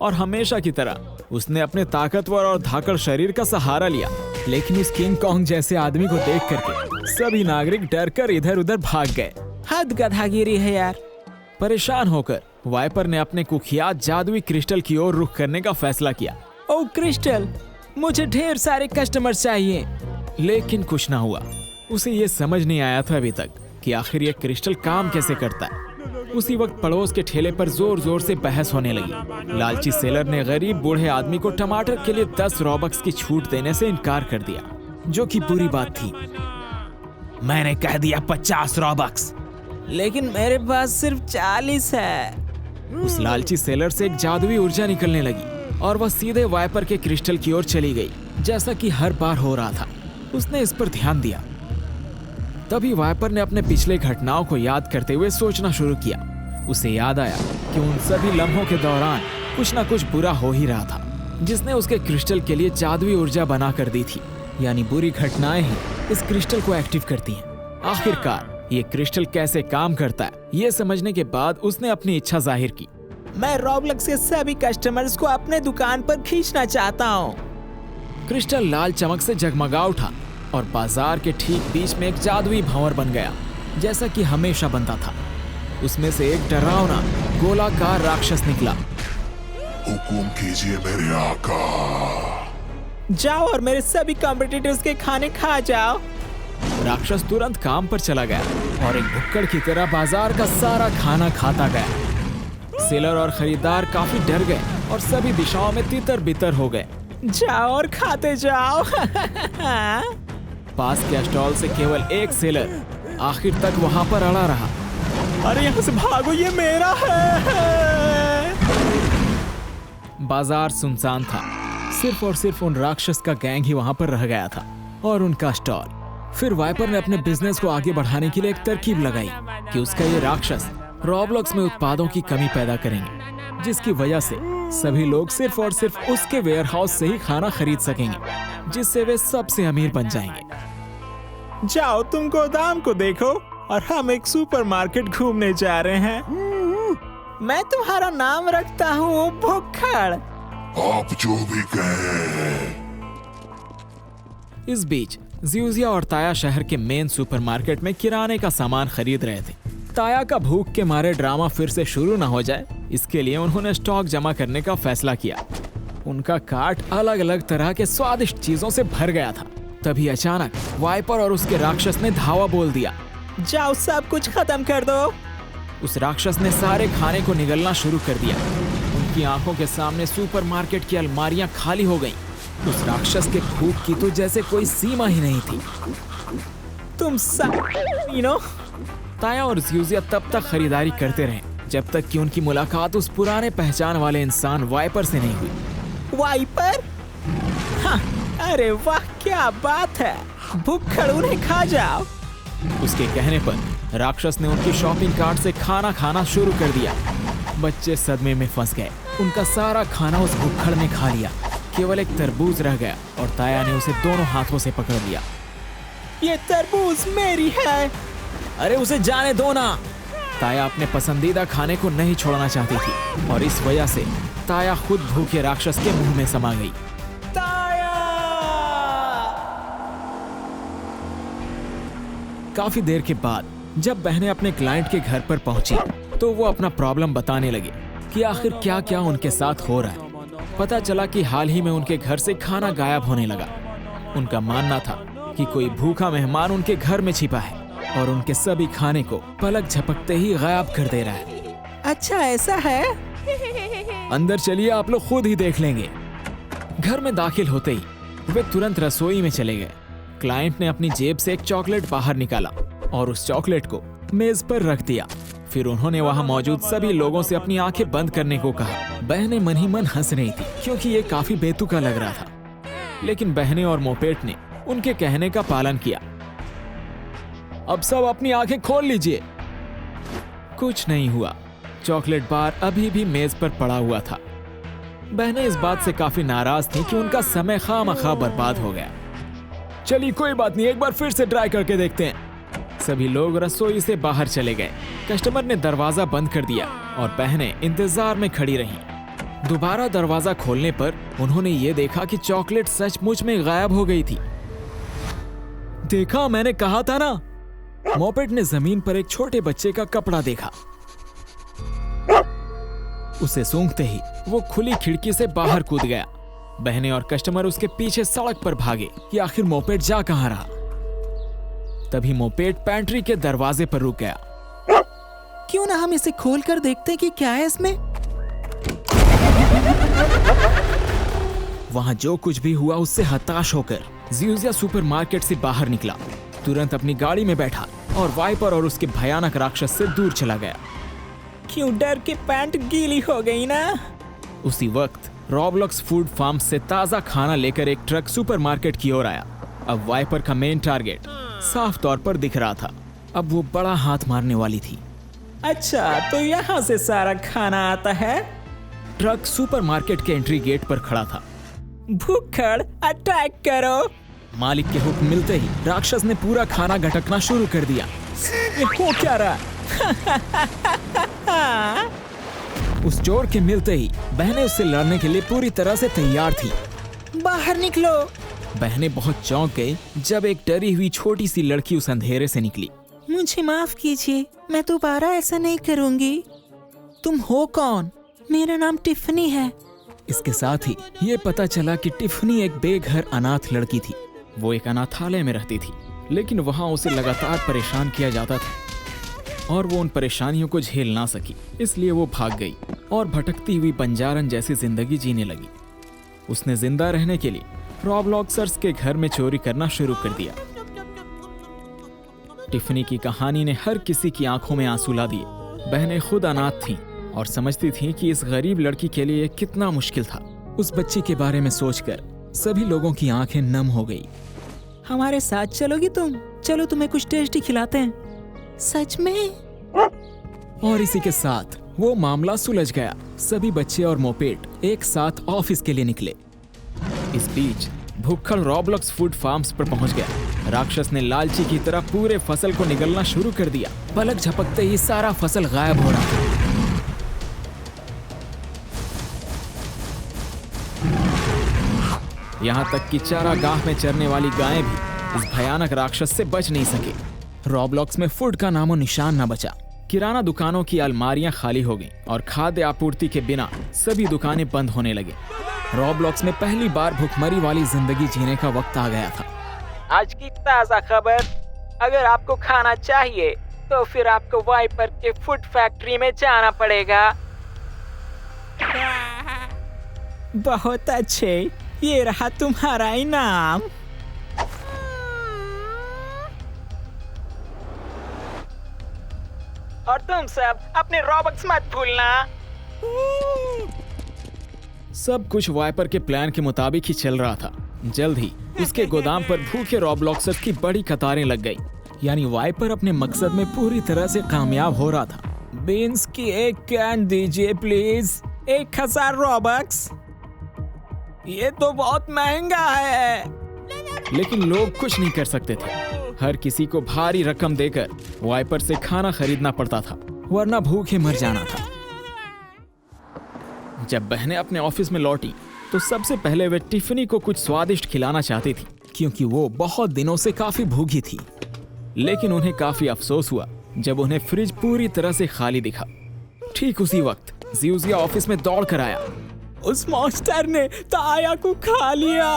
S1: और हमेशा की तरह उसने अपने ताकतवर और धाकड़ शरीर का सहारा लिया। लेकिन इस किंग कॉन्ग जैसे आदमी को देख करके सभी नागरिक डरकर इधर उधर भाग गए।
S2: हद गधागिरी है यार।
S1: परेशान होकर वाइपर ने अपने कुख्यात जादुई क्रिस्टल की ओर रुख करने का फैसला किया।
S2: ओ क्रिस्टल, मुझे ढेर सारे कस्टमर्स चाहिए।
S1: लेकिन कुछ ना हुआ। उसे ये समझ नहीं आया था अभी तक कि आखिर ये क्रिस्टल काम कैसे करता है। उसी वक्त पड़ोस के ठेले पर जोर जोर से बहस होने लगी। लालची सेलर ने गरीब बूढ़े आदमी को टमाटर के लिए 10 रॉबक्स की छूट देने से इनकार कर दिया, जो कि बुरी बात थी।
S2: मैंने कह दिया 50 रॉबक्स, लेकिन मेरे पास सिर्फ 40 है।
S1: उस लालची सेलर से एक जादुई ऊर्जा निकलने लगी और वह सीधे वाइपर के क्रिस्टल की ओर चली गई, जैसा कि हर बार हो रहा था। उसने इस पर ध्यान दिया। तभी वाइपर ने अपने पिछले घटनाओं को याद करते हुए सोचना शुरू किया। उसे याद आया कि उन सभी लम्हों के दौरान कुछ ना कुछ बुरा हो ही रहा था, जिसने उसके क्रिस्टल के लिए जादुई ऊर्जा बना कर दी थी। यानी बुरी घटनाएं ही इस क्रिस्टल को एक्टिव करती हैं। आखिरकार ये क्रिस्टल कैसे काम करता है, ये समझने के बाद उसने अपनी इच्छा जाहिर की।
S2: मैं रॉबलक्स के सभी कस्टमर्स को अपने दुकान पर खींचना चाहता हूँ।
S1: क्रिस्टल लाल चमक से जगमगा उठा और बाजार के ठीक बीच में एक जादुई भंवर बन गया, जैसा कि हमेशा बनता था। उसमें से एक डरावना गोलाकार राक्षस निकला।
S3: हुकुम कीजिए मेरे आका।
S2: जाओ और मेरे सभी कॉम्पिटिटर्स के खाने खा जाओ।
S1: राक्षस तुरंत काम पर चला गया और एक भुक्कड़ की तरह बाजार का सारा खाना खाता गया। सेलर और खरीदार काफी डर गए और सभी दिशाओं में तितर बितर हो गए।
S2: जाओ और खाते जाओ।
S1: पास के स्टॉल से केवल एक सेलर आखिर तक वहां पर अड़ा रहा।
S2: अरे यहाँ से भागो, ये मेरा है।
S1: बाजार सुनसान था। सिर्फ और सिर्फ उन राक्षस का गैंग ही वहां पर रह गया था और उनका स्टॉल। फिर वाइपर ने अपने बिजनेस को आगे बढ़ाने के लिए एक तरकीब लगाई कि उसका ये राक्षस रॉबलॉक्स में उत्पादों की कमी पैदा करेंगे, जिसकी वजह से सभी लोग सिर्फ और सिर्फ उसके वेयरहाउस से ही खाना खरीद सकेंगे, जिससे वे सबसे अमीर बन जाएंगे।
S2: जाओ तुम गोदाम को देखो और हम एक सुपरमार्केट घूमने जा रहे हैं। मैं तुम्हारा नाम रखता हूँ भुक्खड़।
S3: आप जो भी कहें।
S1: इस बीच जियोजिया और ताया शहर के मेन सुपरमार्केट में किराने का सामान खरीद रहे थे। ताया का भूख के मारे ड्रामा फिर से शुरू न हो जाए, इसके लिए उन्होंने स्टॉक जमा करने का फैसला किया। उनका कार्ट अलग अलग तरह के स्वादिष्ट चीजों से भर गया था। तभी अचानक वाइपर और उसके राक्षस ने धावा बोल दिया।
S2: जाओ सब कुछ खत्म कर दो।
S1: उस राक्षस ने सारे खाने को निगलना शुरू कर दिया। उनकी आंखों के सामने सुपरमार्केट की अलमारियां खाली हो गईं। उस राक्षस के भूख की तो जैसे कोई सीमा ही नहीं थी।
S2: तुम सब
S1: ताया और जियोजिया तब तक खरीदारी करते रहे जब तक कि उनकी मुलाकात उस पुराने पहचान वाले इंसान वाइपर से नहीं हुई।
S2: वाइपर? हाँ, अरे वाह क्या बात है, भुक्खड़ उन्हें खा जाओ।
S1: उसके कहने पर राक्षस ने उनकी शॉपिंग कार्ट से खाना खाना शुरू कर दिया। बच्चे सदमे में फंस गए। उनका सारा खाना उस भुक्खड़ ने खा लिया। केवल एक तरबूज रह गया और ताया ने उसे दोनों हाथों से पकड़ लिया।
S2: ये तरबूज मेरी है।
S1: अरे उसे जाने दो ना। ताया अपने पसंदीदा खाने को नहीं छोड़ना चाहती थी और इस वजह से ताया खुद भूखे राक्षस के मुंह में समा गई।
S2: ताया!
S1: काफी देर के बाद जब बहनें अपने क्लाइंट के घर पर पहुंची तो वो अपना प्रॉब्लम बताने लगे कि आखिर क्या क्या उनके साथ हो रहा है। पता चला कि हाल ही में उनके घर से खाना गायब होने लगा। उनका मानना था कि कोई भूखा मेहमान उनके घर में छिपा है और उनके सभी खाने को पलक झपकते ही गायब कर दे रहा है।
S2: अच्छा ऐसा है?
S1: अंदर चलिए, आप लोग खुद ही देख लेंगे। घर में दाखिल होते ही वे तुरंत रसोई में चले गए। क्लाइंट ने अपनी जेब से एक चॉकलेट बाहर निकाला और उस चॉकलेट को मेज पर रख दिया। फिर उन्होंने वहां मौजूद सभी लोगों से अपनी आंखें बंद करने को कहा। बहनें मन ही मन हंस रही थी क्योंकि ये काफी बेतुका लग रहा था, लेकिन बहनें और मोपेट ने उनके कहने का पालन किया। अब सब अपनी आंखें खोल लीजिए। कुछ नहीं हुआ। चॉकलेट बार अभी भी मेज पर पड़ा हुआ था। बहनें इस बात से काफी नाराज थीं कि उनका समय खामखा बर्बाद हो गया। चलिए कोई बात नहीं, एक बार फिर से ट्राई करके देखते हैं। सभी लोग रसोई से बाहर चले गए। कस्टमर ने दरवाजा बंद कर दिया और बहनें इंतजार में खड़ी रहीं। दोबारा दरवाजा खोलने पर उन्होंने ये देखा कि चॉकलेट सचमुच में गायब हो गई थी। देखा, मैंने कहा था ना। मोपेड ने जमीन पर एक छोटे बच्चे का कपड़ा देखा। उसे सूंघते ही वो खुली खिड़की से बाहर कूद गया। बहनें और कस्टमर उसके पीछे सड़क पर भागे कि आखिर मोपेड जा कहां रहा। तभी मोपेड पैंट्री के दरवाजे पर रुक गया।
S2: क्यों ना हम इसे खोल कर देखते हैं कि क्या है इसमें।
S1: वहां जो कुछ भी हुआ उससे हताश होकर जियोजिया सुपरमार्केट से बाहर निकला। तुरंत अपनी गाड़ी में बैठा और वाइपर और उसके भयानक राक्षस से दूर चला गया।
S2: क्यों डर के पैंट गीली हो गई ना।
S1: उसी वक्त रॉबलॉक्स फूड फार्म से ताजा खाना लेकर एक ट्रक सुपरमार्केट की ओर आया। अब वाइपर का मेन टारगेट साफ तौर पर दिख रहा था। अब वो बड़ा हाथ मारने वाली थी।
S2: अच्छा, तो यहाँ से सारा खाना आता है।
S1: ट्रक सुपरमार्केट के एंट्री गेट पर खड़ा था।
S2: भूखड़, अटैक करो।
S1: मालिक के हुक्म मिलते ही राक्षस ने पूरा खाना घटकना शुरू कर दिया।
S2: ये हो क्या रहा।
S1: उस चोर के मिलते ही बहनें उससे लड़ने के लिए पूरी तरह से तैयार थी।
S2: बाहर निकलो।
S1: बहनें बहुत चौंक गई जब एक डरी हुई छोटी सी लड़की उस अंधेरे से निकली।
S2: मुझे माफ कीजिए, मैं दोबारा ऐसा नहीं करूंगी। तुम हो कौन? मेरा नाम टिफनी है।
S1: इसके साथ ही ये पता चला कि टिफनी एक बेघर अनाथ लड़की थी। वो एक अनाथालय में रहती थी, लेकिन वहाँ उसे लगातार परेशान किया जाता था और वो उन परेशानियों को झेल ना सकी। इसलिए वो भाग गई और भटकती हुई बंजारन जैसी जिंदगी जीने लगी। उसने जिंदा रहने के लिए रॉबलॉक्सर्स के घर में चोरी करना शुरू कर दिया। टिफनी की कहानी ने हर किसी की आंखों में आंसू ला दिए। बहनें खुद अनाथ थीं और समझती थीं कि इस गरीब लड़की के लिए कितना मुश्किल था। उस बच्ची के बारे में सोचकर सभी लोगों की आंखें नम हो गई।
S2: हमारे साथ चलोगी तुम? चलो तुम्हें कुछ टेस्टी खिलाते हैं। सच में?
S1: और इसी के साथ वो मामला सुलझ गया। सभी बच्चे और मोपेड एक साथ ऑफिस के लिए निकले। इस बीच भुक्खड़ रॉबलॉक्स फूड फार्म्स पर पहुंच गया। राक्षस ने लालची की तरह पूरे फसल को निगलना शुरू कर दिया। पलक झपकते ही सारा फसल गायब हो रहा था। यहाँ तक कि चारागाह में चरने वाली गायें भी इस भयानक राक्षस से बच नहीं सके। रॉबलॉक्स में फूड का नामो निशान न बचा। किराना दुकानों की अलमारियां खाली हो गईं और खाद्य आपूर्ति के बिना सभी दुकानें बंद होने लगे। रॉबलॉक्स में पहली बार भुखमरी वाली जिंदगी जीने का वक्त आ गया था।
S2: आज की ताजा खबर, अगर आपको खाना चाहिए तो फिर आपको वाइपर के फूड फैक्ट्री में जाना पड़ेगा। बहुत अच्छे, ये रहा तुम्हारा इनाम। और तुम सब अपने रॉबक्स मत भूलना।
S1: सब कुछ वाइपर के प्लान के मुताबिक ही चल रहा था। जल्द ही उसके गोदाम पर भूखे रॉबलॉक्सर्स की बड़ी कतारें लग गई। यानी वाइपर अपने मकसद में पूरी तरह से कामयाब हो रहा था।
S2: बीन्स की एक कैन दीजिए प्लीज। 1000 रॉबक्स। ये तो बहुत महंगा है।
S1: लेकिन लोग कुछ नहीं कर सकते थे। हर किसी को भारी रकम देकर वाइपर से खाना खरीदना पड़ता था, वरना भूखे मर जाना था। जब बहनें अपने ऑफिस में लौटी तो सबसे पहले वे टिफनी को कुछ स्वादिष्ट खिलाना चाहती थी, क्योंकि वो बहुत दिनों से काफी भूखी थी। लेकिन उन्हें काफी अफसोस हुआ जब उन्हें फ्रिज पूरी तरह से खाली दिखा। ठीक उसी वक्त जियोजिया ऑफिस में दौड़ कर आया।
S2: उस मॉन्स्टर ने ताया को खा लिया।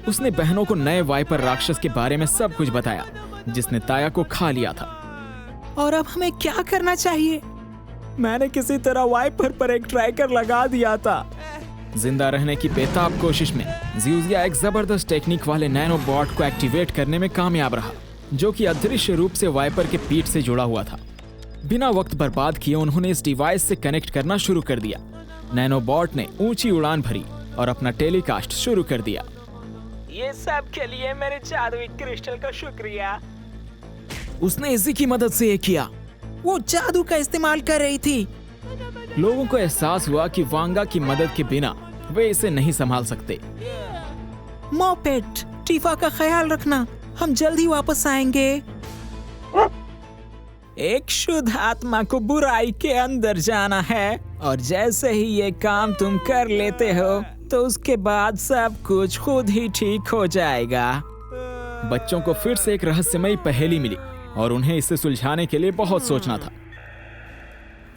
S1: उसने बहनों को नए वाइपर राक्षस के बारे में सब कुछ बताया, जिसने ताया को खा लिया था।
S2: और अब हमें क्या करना चाहिए? मैंने किसी तरह वाइपर पर एक ट्रैकर लगा दिया था।
S1: जिंदा रहने की बेताब कोशिश में जियोजिया एक जबरदस्त टेक्निक वाले नैनोबॉट को एक्टिवेट करने में कामयाब रहा, जो कि अदृश्य रूप से वाइपर के पीठ से जुड़ा हुआ था। बिना वक्त बर्बाद किए उन्होंने इस डिवाइस से कनेक्ट करना शुरू कर दिया। नैनोबॉट ने ऊंची उड़ान भरी और अपना टेलीकास्ट शुरू कर दिया।
S2: ये सब के लिए मेरे जादुई क्रिस्टल का शुक्रिया।
S1: उसने इसी की मदद से ये किया।
S2: वो जादू का इस्तेमाल कर रही थी।
S1: लोगों को एहसास हुआ कि वांगा की मदद के बिना वे इसे नहीं संभाल सकते।
S2: मोपेट, टीफा का ख्याल रखना, हम जल्द ही वापस आएंगे। एक शुद्ध आत्मा को बुराई के अंदर जाना है और जैसे ही ये काम तुम कर लेते हो तो उसके बाद सब कुछ खुद ही ठीक हो जाएगा।
S1: बच्चों को फिर से एक रहस्यमयी पहेली मिली और उन्हें इसे सुलझाने के लिए बहुत सोचना था।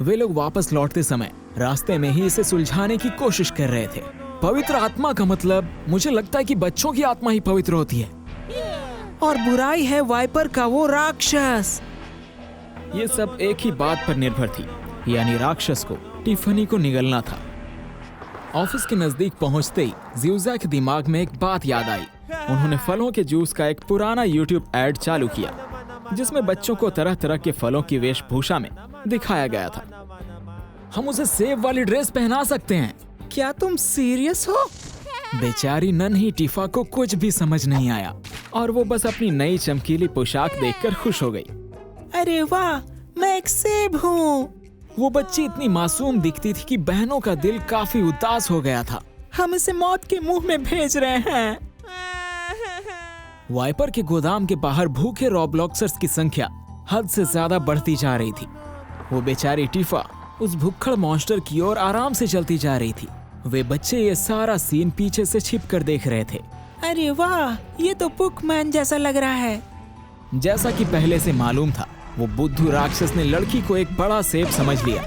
S1: वे लोग वापस लौटते समय रास्ते में ही इसे सुलझाने की कोशिश कर रहे थे। पवित्र आत्मा का मतलब, मुझे लगता है कि बच्चों की आत्मा ही पवित्र होती है।
S2: और बुराई है वाइपर का वो राक्षस।
S1: ये सब एक ही बात पर निर्भर थी, यानी राक्षस को टिफनी को निगलना था। ऑफिस के नजदीक पहुंचते ही ज़्यूज़ा के दिमाग में एक बात याद आई। उन्होंने फलों के जूस का एक पुराना YouTube ऐड चालू किया जिसमें बच्चों को तरह तरह के फलों की वेशभूषा में दिखाया गया था। हम उसे सेब वाली ड्रेस पहना सकते हैं।
S2: क्या तुम सीरियस हो?
S1: बेचारी नन्ही टिफा को कुछ भी समझ नहीं आया और वो बस अपनी नई चमकीली पोशाक देखकर खुश हो गई।
S2: अरे वाह, मैं एक सेब हूँ।
S1: वो बच्ची इतनी मासूम दिखती थी कि बहनों का दिल काफी उदास हो गया था।
S2: हम इसे मौत के मुंह में भेज रहे हैं।
S1: वाइपर के गोदाम के बाहर भूखे रॉब्लॉक्सर्स की संख्या हद से ज्यादा बढ़ती जा रही थी। वो बेचारी टिफा उस भुक्खड़ मॉन्स्टर की ओर आराम से चलती जा रही थी। वे बच्चे ये सारा सीन पीछे से छिपकर देख रहे थे।
S2: अरे वाह, ये तो पुकमैन जैसा लग रहा है।
S1: जैसा कि पहले से मालूम था, वो बुद्धू राक्षस ने लड़की को एक बड़ा सेब समझ लिया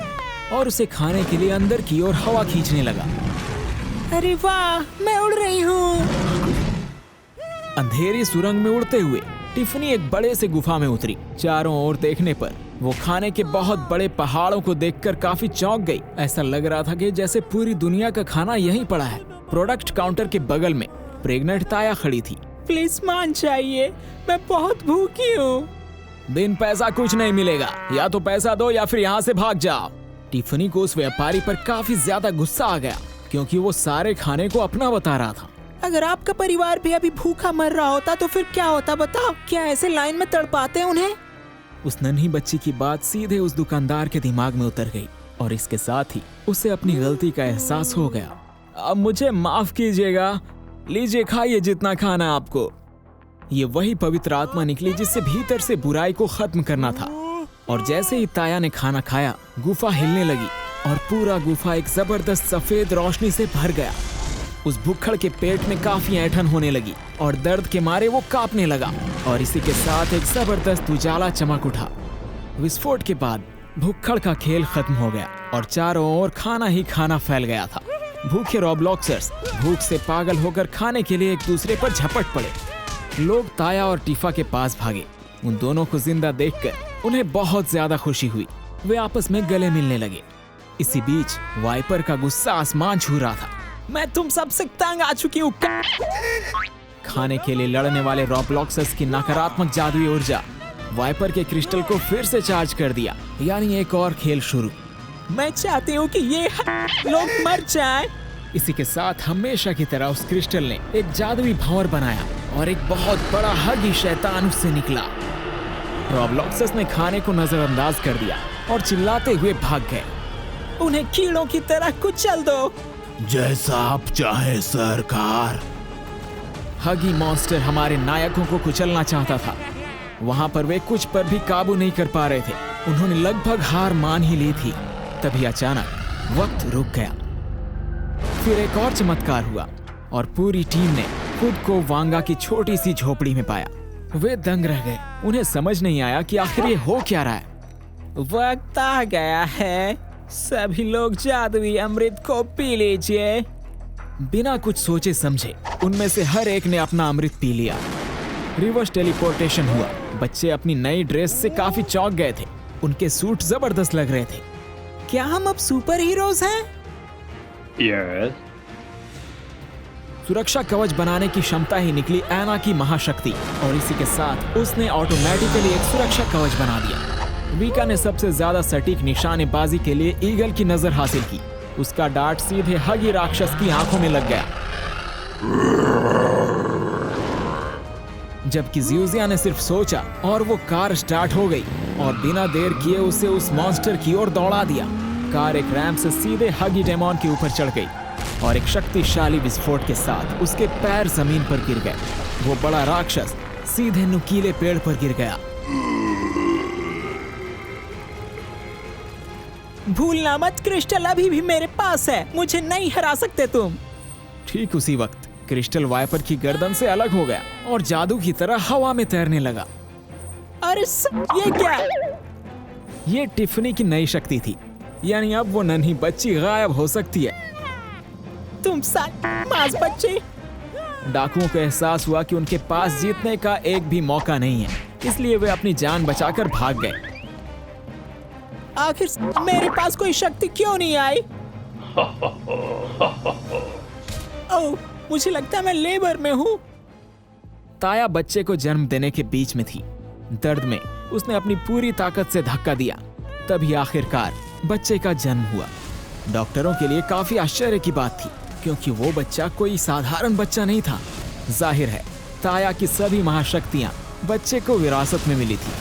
S1: और उसे खाने के लिए अंदर की ओर हवा खींचने लगा।
S2: अरे वाह, मैं उड़ रही हूँ।
S1: अंधेरी सुरंग में उड़ते हुए टिफनी एक बड़े से गुफा में उतरी। चारों ओर देखने पर वो खाने के बहुत बड़े पहाड़ों को देखकर काफी चौंक गई। ऐसा लग रहा था कि जैसे पूरी दुनिया का खाना यहीं पड़ा है। प्रोडक्ट काउंटर के बगल में प्रेग्नेंट ताया खड़ी थी।
S2: प्लीज मान चाहिए, मैं बहुत भूखी हूँ।
S1: बिन पैसा कुछ नहीं मिलेगा, या तो पैसा दो या फिर यहाँ से भाग जाओ। टिफनी को उस व्यापारी पर काफी ज्यादा गुस्सा आ गया क्योंकि वो सारे खाने को अपना बता रहा था।
S2: अगर आपका परिवार भी अभी भूखा मर रहा होता तो फिर क्या होता बताओ? क्या ऐसे लाइन में तड़पाते उन्हें?
S1: उस नन्ही बच्ची की बात सीधे उस दुकानदार के दिमाग में उतर गई और इसके साथ ही उसे अपनी गलती का एहसास हो गया। अब मुझे माफ कीजिएगा, लीजिए खाइए जितना खाना आपको। ये वही पवित्र आत्मा निकली जिससे भीतर से बुराई को खत्म करना था। और जैसे ही ताया ने खाना खाया, गुफा हिलने लगी और पूरा गुफा एक जबरदस्त सफेद रोशनी से भर गया। उस भुक्खड़ के पेट में काफी ऐंठन होने लगी और दर्द के मारे वो कांपने लगा और इसी के साथ एक जबरदस्त उजाला चमक उठा। विस्फोट के बाद भुक्खड़ का खेल खत्म हो गया और चारों ओर खाना ही खाना फैल गया था। भूखे रॉब्लॉक्सर्स भूख से पागल होकर खाने के लिए एक दूसरे पर झपट पड़े। लोग ताया और टिफा के पास भागे। उन दोनों को जिंदा देखकर उन्हें बहुत ज्यादा खुशी हुई। वे आपस में गले मिलने लगे। इसी बीच वाइपर का गुस्सा आसमान छू रहा था।
S2: मैं तुम सबसे तंग आ चुकी हूँ।
S1: खाने के लिए लड़ने वाले रॉब्लॉक्सर्स की नकारात्मक जादुई ऊर्जा वाइपर के क्रिस्टल को फिर से चार्ज कर दिया, यानी एक और खेल शुरू।
S2: मैं चाहती हूँ कि ये लोग मर जाएं।
S1: इसी के साथ हमेशा की तरह उस क्रिस्टल ने एक जादुई भंवर बनाया और एक बहुत बड़ा हगी शैतान उससे निकला। रॉब्लॉक्सर्स ने खाने को नजरअंदाज कर दिया और चिल्लाते हुए भाग गए।
S2: उन्हें कीड़ों की तरह कुचल दो।
S3: जैसा आप चाहे सरकार।
S1: हगी मॉन्स्टर हमारे नायकों को कुचलना चाहता था। वहां पर वे कुछ पर भी काबू नहीं कर पा रहे थे। उन्होंने लगभग हार मान ही ली थी। तभी अचानक वक्त रुक गया। फिर एक और चमत्कार हुआ और पूरी टीम ने खुद को वांगा की छोटी सी झोपड़ी में पाया। वे दंग रह गए। उन्हें समझ नहीं आया कि आखिर ये हो क्या रहा है।
S2: वक्त आ गया है, सभी लोग जादुई अमृत को पी लीजिए।
S1: बिना कुछ सोचे समझे उनमें से हर एक ने अपना अमृत पी लिया। रिवर्स टेलीपोर्टेशन हुआ। बच्चे अपनी नई ड्रेस से काफी चौंक गए थे। उनके सूट जबरदस्त लग रहे थे।
S2: क्या हम अब सुपर हीरोज हैं?
S4: Yes.
S1: सुरक्षा कवच बनाने की क्षमता ही निकली एना की महाशक्ति और इसी के साथ उसने ऑटोमेटिकली एक सुरक्षा कवच बना दिया। वीका ने सबसे ज्यादा सटीक निशानेबाजी के लिए ईगल की नजर हासिल की। उसका डार्ट सीधे हगी राक्षस की आंखों में लग गया, जबकि ज़्यूज़िया ने सिर्फ सोचा और वो कार स्टार्ट हो गई और बिना देर किए उसे उस मॉन्स्टर की ओर दौड़ा दिया। कार एक रैंप से सीधे हगी डेमॉन के ऊपर चढ़ गई और एक शक्तिशाली विस्फोट के साथ उसके पैर जमीन पर गिर गए। वो बड़ा राक्षस सीधे नुकीले पेड़ पर गिर गया।
S2: भूलना मत, क्रिस्टल अभी भी मेरे पास है, मुझे नहीं हरा सकते तुम।
S1: ठीक उसी वक्त क्रिस्टल वाइपर की गर्दन से अलग हो गया और जादू की तरह हवा में तैरने लगा।
S2: अरे ये क्या?
S1: ये टिफनी की नई शक्ति थी, यानी अब वो नन्ही बच्ची गायब हो सकती है।
S2: तुम मास बच्चे।
S1: डाकुओं को एहसास हुआ कि उनके पास जीतने का एक भी मौका नहीं है, इसलिए वे अपनी जान बचाकर भाग गए।
S2: आखिर मेरे पास कोई शक्ति क्यों नहीं आई? ओह, मुझे लगता है मैं लेबर में हूँ।
S1: ताया बच्चे को जन्म देने के बीच में थी। दर्द में उसने अपनी पूरी ताकत से धक्का दिया, तभी आखिरकार बच्चे का जन्म हुआ। डॉक्टरों के लिए काफी आश्चर्य की बात थी, क्योंकि वो बच्चा कोई साधारण बच्चा नहीं था। जाहिर है ताया की सभी महाशक्तियां बच्चे को विरासत में मिली थी।